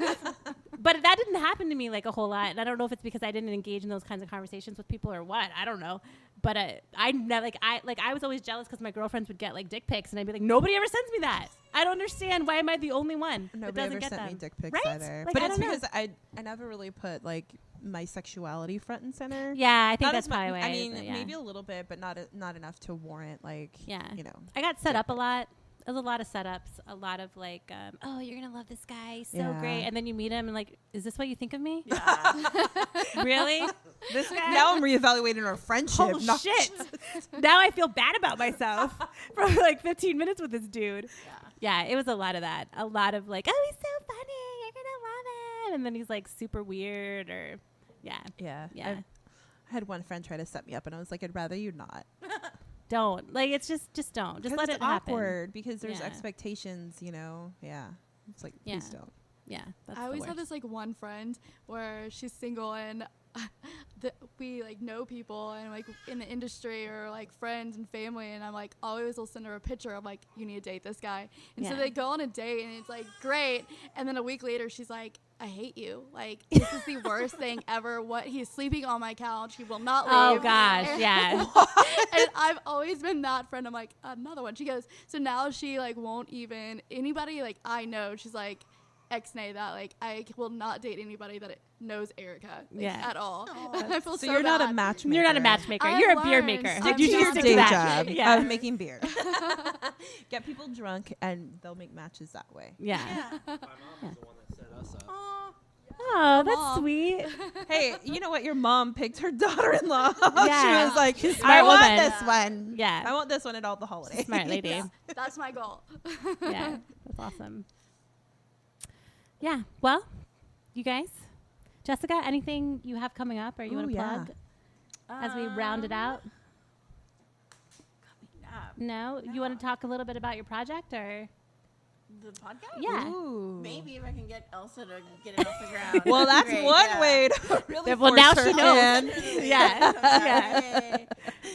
but that didn't happen to me like a whole lot, and I don't know if it's because I didn't engage in those kinds of conversations with people or what. I don't know, but I was always jealous because my girlfriends would get like dick pics, and I'd be like, nobody ever sends me that. I don't understand. Why am I the only one that Nobody doesn't ever get sent them? me dick pics Right? either. Like, But I it's don't know. because I never really put like my sexuality front and center. Yeah, I think Not that's as mu- probably why. I mean, yeah. maybe a little bit, but not enough to warrant like Yeah. you know. I got set up a lot. There's a lot of setups, a lot of like, oh, you're gonna love this guy, he's so Yeah. great, and then you meet him and like, is this what you think of me? Yeah. Really? This guy? Now I'm reevaluating our friendship. Oh not shit! Now I feel bad about myself for like 15 minutes with this dude. Yeah, it was a lot of that. A lot of like, oh, he's so funny, you're gonna love him, and then he's like super weird or, yeah. Yeah. Yeah. I had one friend try to set me up, and I was like, I'd rather you not. Don't like it's just don't just let it's it happen. awkward because there's Yeah. expectations. You know. Yeah. It's like Yeah. please don't. Yeah, that's I always the have worst. this like one friend where she's single and we like know people and like in the industry or like friends and family, and I'm like always will send her a picture of like, you need to date this guy, and so Yeah. they go on a date and it's like great, and then a week later she's like, I hate you, like this is the worst thing ever, what, he's sleeping on my couch, he will not leave. Oh gosh, And- yeah. And I've always been that friend. I'm like, another one. She goes, so now she like won't even anybody like I know, she's like, ex-nay that like I will not date anybody that knows Erica like, Yeah. at all. I feel So so you're not a bad. matchmaker. You're not a matchmaker. I You're a beer learned. maker. I'm Stick You to just your stick day to that. job Yeah. of making beer. Get people drunk, and they'll make matches that way. Yeah. My mom is the one that set us up. Oh, that's Mom. sweet. Hey, you know what? Your mom picked her daughter-in-law. Yeah. She was like, She's a I smart want woman. this one. Yeah. I want this one at all the holidays. Smart lady. Yeah, that's my goal. Yeah, that's awesome. Yeah. Well, you guys, Jessica, anything you have coming up, or you want Ooh, to yeah. plug as we round it out? No, you want to talk a little bit about your project, or The podcast? yeah? Ooh. Maybe if I can get Elsa to get it off the ground. Well, that's Great, one yeah. way to really Well, force now her she knows. hand. Yeah.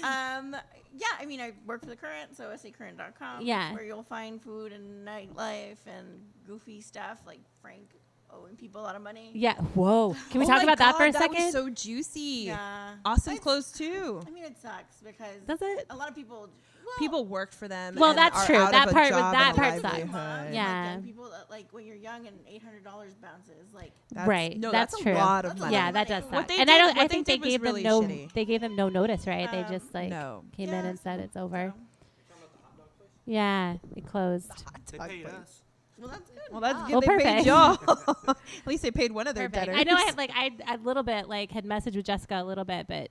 Yeah. Yeah, I mean, I work for The Current, so SACurrent.com. Yeah. Where you'll find food and nightlife and goofy stuff like Frank owing people a lot of money. Yeah. Whoa. Can we Oh talk my about that for a God, second? That was so juicy. Yeah. Austin's closed too. I mean, it sucks because Does it? a lot of people. Well, People worked for them. Well, and that's are true. out That of a part was- job that and a part sucks. livelihood. Like, Yeah. young people that, like when you're young and $800 bounces, like That's- Right, No, that's that's, true. a lot of That's a money. Yeah, lot that of does money. suck. What they And did- I don't. what I they think they did was gave really them no. shitty. They gave them no notice, right? They Um, just like No. came in Yeah, and said so- it's over. so- Yeah, it closed. They paid us. Well, that's good. Well, that's Wow. good. Well, they perfect. paid y'all. At least they paid one of their Perfect. debtors. I know. I had like I a little bit like had messaged with Jessica a little bit, but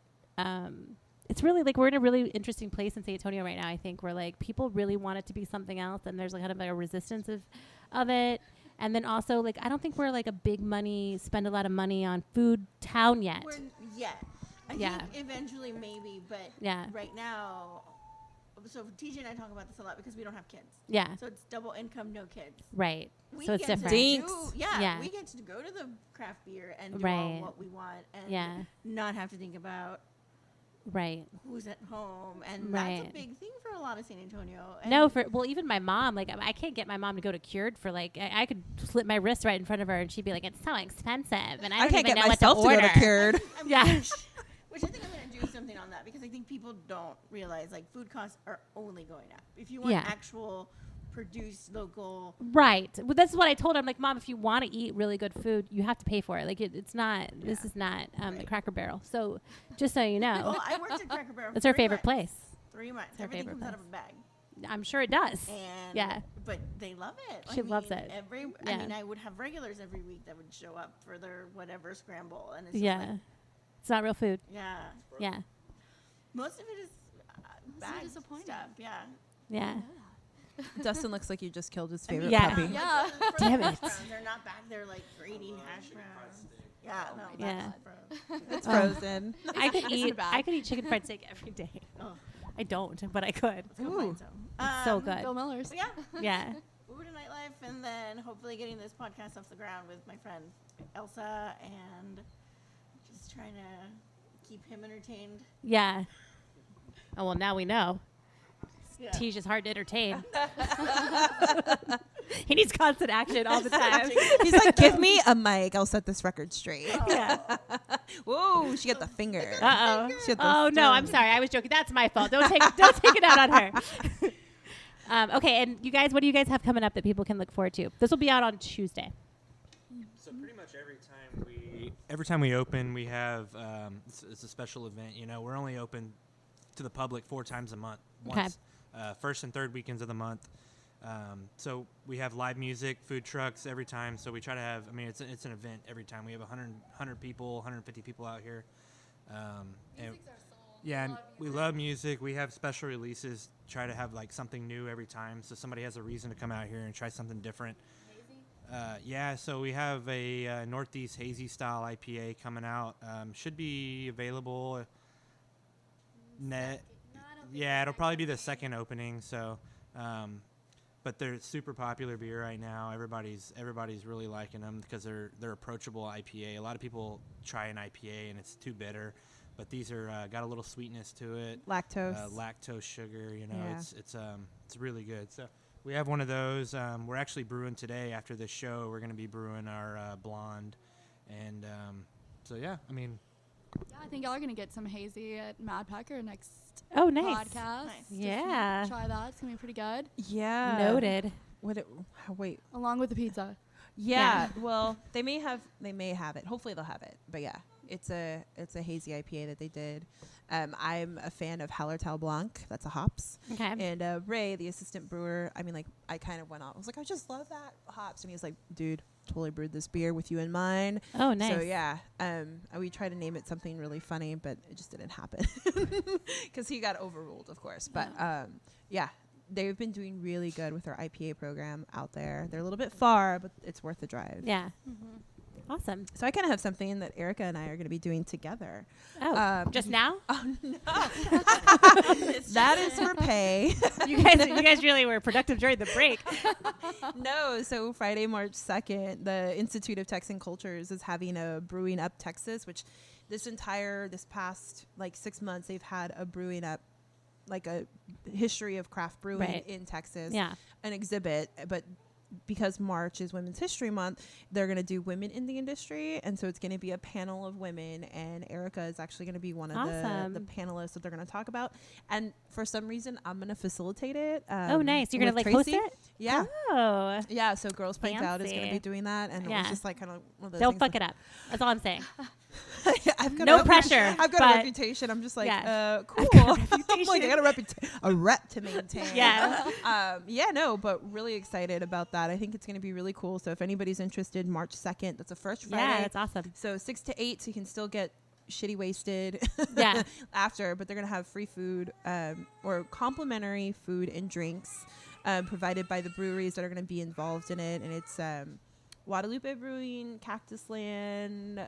it's really like we're in a really interesting place in San Antonio right now. I think where like people really want it to be something else, and there's like kind of like a resistance of it. And then also like I don't think we're like a big money spend a lot of money on food town yet. We're yet. I Yeah. think eventually maybe, but Yeah. right now. So TJ and I talk about this a lot because we don't have kids. Yeah. So it's double income, no kids. Right. We So it's get to different. Dinks. yeah, Yeah. we get to go to the craft beer and do Right. all what we want and Yeah. not have to think about Right. who's at home. And that's Right. a big thing for a lot of San Antonio. And No, even my mom, like I can't get my mom to go to Cured for like I could slip my wrist right in front of her and she'd be like, it's so expensive, and I I don't can't even get know myself what to to go order. to Cured. Yeah. which I think I'm going to do something on that because I think people don't realize like food costs are only going up. If you want Yeah. actual produced local, Right. Well, that's what I told her. I'm like, Mom, if you want to eat really good food, you have to pay for it. Like, it's not. This is not the Right. Cracker Barrel. So, just so you know, well, I worked at Cracker Barrel. it's for her 3 favorite months. place. 3 months. her Everything favorite comes out of a place. bag. I'm sure it does. And Yeah. but they love it. She loves mean, it. I Yeah. mean, I would have regulars every week that would show up for their whatever scramble, and it's just Yeah. like, It's not real food. yeah. Yeah. Most of it is bad disappointing. stuff. Yeah. Yeah. Dustin looks like you just killed his favorite Yeah. puppy. Yeah. Damn it. They're not back there like grating hash browns. Yeah. No. Yeah. That's frozen. It's Oh. frozen. I could It's in eat. a bag. I could eat chicken fried steak every day. Oh. I don't, but I could. Let's go find some. It's so Bill good. Miller's. But yeah. Yeah. Food and nightlife, and then hopefully getting this podcast off the ground with my friend Elsa, and just trying to keep him entertained. Yeah. Oh well, now we know. Tej is hard to entertain. He needs constant action all the time. He's like, give me a mic. I'll set this record straight. Yeah. Whoa, she got the finger. Uh-oh. She had the Oh, no, I'm thumb. sorry. I was joking. That's my fault. Don't take it out on her. Okay, and you guys, what do you guys have coming up that people can look forward to? This will be out on Tuesday. So pretty much every time we open, we have it's a special event. You know, we're only open to the public 4 times a month. Once, first and third weekends of the month. So we have live music, food trucks every time. So we try to have. I mean, it's an event every time. We have 100 people, 150 people out here. Music's our soul. Yeah, and Love we music. love music. We have special releases. Try to have like something new every time, so somebody has a reason to come out here and try something different. Hazy. Yeah, so we have a Northeast Hazy style IPA coming out. Should be available. No, I don't think Yeah, it's it'll probably be the second. second opening. So, but they're super popular beer right now. Everybody's really liking them because they're approachable IPA. A lot of people try an IPA and it's too bitter, but these are got a little sweetness to it. Lactose. Lactose sugar. You know, Yeah. it's really good. So we have one of those. We're actually brewing today after this show. We're going to be brewing our blonde, and so yeah, I mean. Yeah, I think y'all are gonna get some hazy at Mad Packer next Oh, nice. podcast. Nice. If you Yeah. try that. It's gonna be pretty good. Yeah. Noted. Wait. Along with the pizza. Yeah. Well, they may have it. Hopefully they'll have it. But yeah, it's a hazy IPA that they did. I'm a fan of Hallertau Blanc. That's a hops. Okay. And Ray, the assistant brewer, I mean, like, I kind of went off. I was like, I just love that hops. And he was like, dude, totally brewed this beer with you in mind. Oh, nice. So yeah, we tried to name it something really funny, but it just didn't happen because he got overruled, of course. But yeah, they've been doing really good with their IPA program out there. They're a little bit far, but it's worth the drive. Yeah. Mm-hmm. Awesome. So I kind of have something that Erica and I are going to be doing together. Oh, just now? Oh no, that is for pay. you guys really were productive during the break. No, so Friday, March 2nd, the Institute of Texan Cultures is having a Brewing Up Texas, which this past like 6 months, they've had a Brewing Up, like a history of craft brewing Right. in Texas, Yeah. an exhibit. But because March is Women's History Month, they're going to do women in the industry. And so it's going to be a panel of women. And Erica is actually going to be one of Awesome. the panelists that they're going to talk about. And for some reason, I'm going to facilitate it. Oh, nice. You're going to with like host Tracy. it? Yeah. Oh. Yeah, so Girls Pint Out is going to Fancy. be doing that, and it Yeah. was just like kind of one of those Don't things fuck it up. That's all I'm saying. I've got No a pressure, I've got but- a reputation. I'm just like, Yeah. cool. I'm like, I got a rep to maintain. Yeah. Yeah, no, but really excited about that. I think it's going to be really cool. So if anybody's interested, March 2nd, that's the first Friday. Yeah, that's awesome. So 6 to 8, so you can still get shitty wasted Yeah. after, but they're going to have free food or complimentary food and drinks provided by the breweries that are going to be involved in it. And it's Guadalupe Brewing, Cactus Land,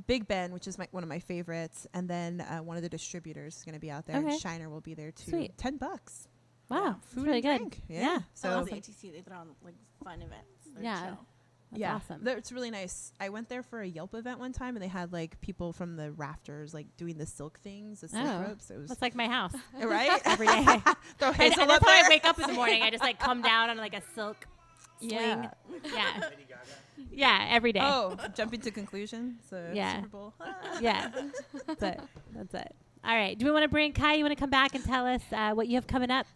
Big Ben, which is one of my favorites, and then one of the distributors is going to be out there. Okay. And Shiner will be there too. Sweet. $10. Wow. That's Food really and good. drink. Yeah. So I love the ATC. They throw on like fun events. They're Yeah. chill. That's yeah, awesome. It's really nice. I went there for a Yelp event one time, and they had like people from the rafters like doing the silk things, the silk Oh. ropes. It was That's like my house. right Every day. Throw And Hazel that's up how I there. wake up in the morning. I just like come down on like a silk swing. Yeah. Yeah. Yeah, every day. Oh, jumping to conclusion. So Yeah. Super Bowl. Yeah. That's it. That's it. All right. Do we want to bring Kai? You want to come back and tell us what you have coming up?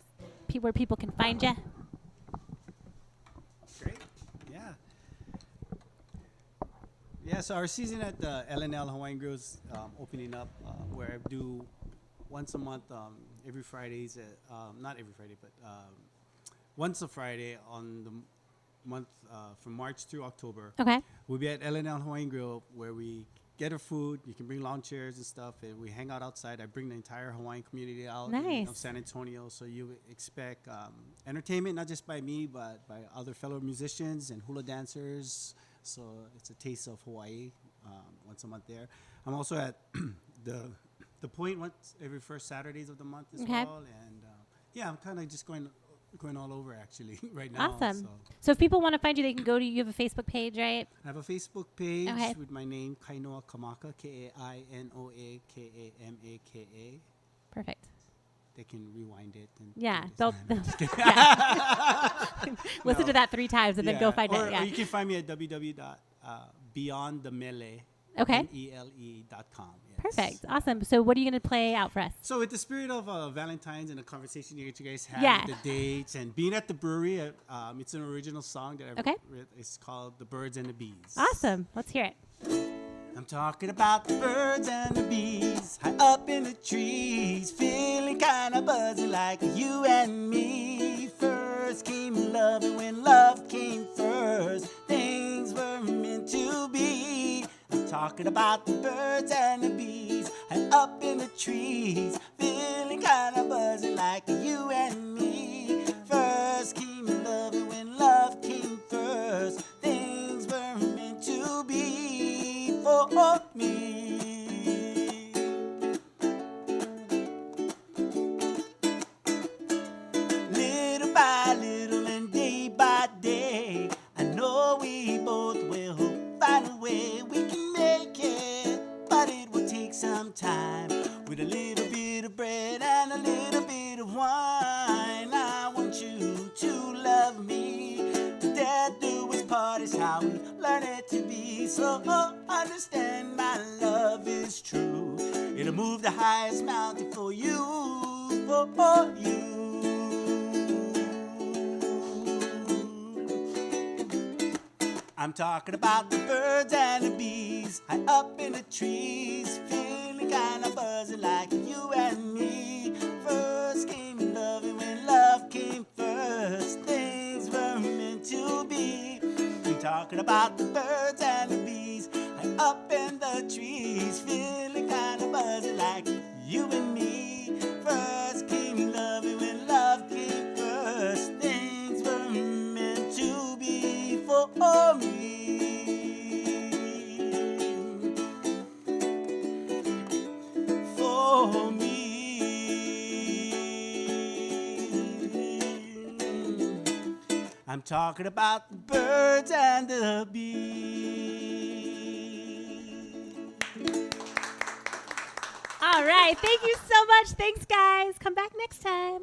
Where people can find you? Great. Yeah. Yeah, so our season at the LNL Hawaiian Grill is opening up where I do once a month, every Fridays, not every Friday, but once a Friday on the month from March through October. Okay. We'll be at LNL Hawaiian Grill where we get our food. You can bring lawn chairs and stuff, and we hang out outside. I bring the entire Hawaiian community out Nice. of San Antonio, so you expect entertainment, not just by me, but by other fellow musicians and hula dancers. So it's a taste of Hawaii once a month there. I'm also at the Point once every first Saturdays of the month as Okay. well, and yeah, I'm kind of just going all over actually right now. Awesome. So So if people want to find you, they can go to, you have a Facebook page, right? I have a Facebook page Okay. with my name, Kainoa Kanaka, Kainoa Kamaka. Perfect. they can rewind it. And Yeah, do they'll this. listen to that 3 times and then go find or, it. Yeah. Or you can find me at www.beyondthemele.com. Okay. MELE.com. Yes. Perfect. Awesome. So what are you going to play out for us? So with the spirit of Valentine's and the conversation you guys had, Yeah. the dates, and being at the brewery, it's an original song that I've Okay. written. It's called The Birds and the Bees. Awesome. Let's hear it. I'm talking about the birds and the bees, high up in the trees, feeling kind of buzzy like you and me. First came love, and when love came first, things were meant to be. I'm talking about the birds and the bees, high up in the trees, feeling kind of buzzy like you and me. First came love, and when love came first, things were meant to be for me. Little by little and day by day, I know we both will find a way we can make it, but it will take some time. With a little bit of bread and a little bit of wine, I want you to love me. To death do us part is how we learn it to be. So understand my love is true. It'll move the highest mountain for you, for you. I'm talking about the birds and the bees, high up in the trees, feeling kind of buzzy like you and me. First came love, and when love came first, things were meant to be. I'm talking about the birds and the bees, high up in the trees, feeling kind of buzzy like you and me. First came love, and when love came first, things were meant to be for me. For me. I'm talking about the birds and the bees. All right. Thank you so much. Thanks, guys. Come back next time.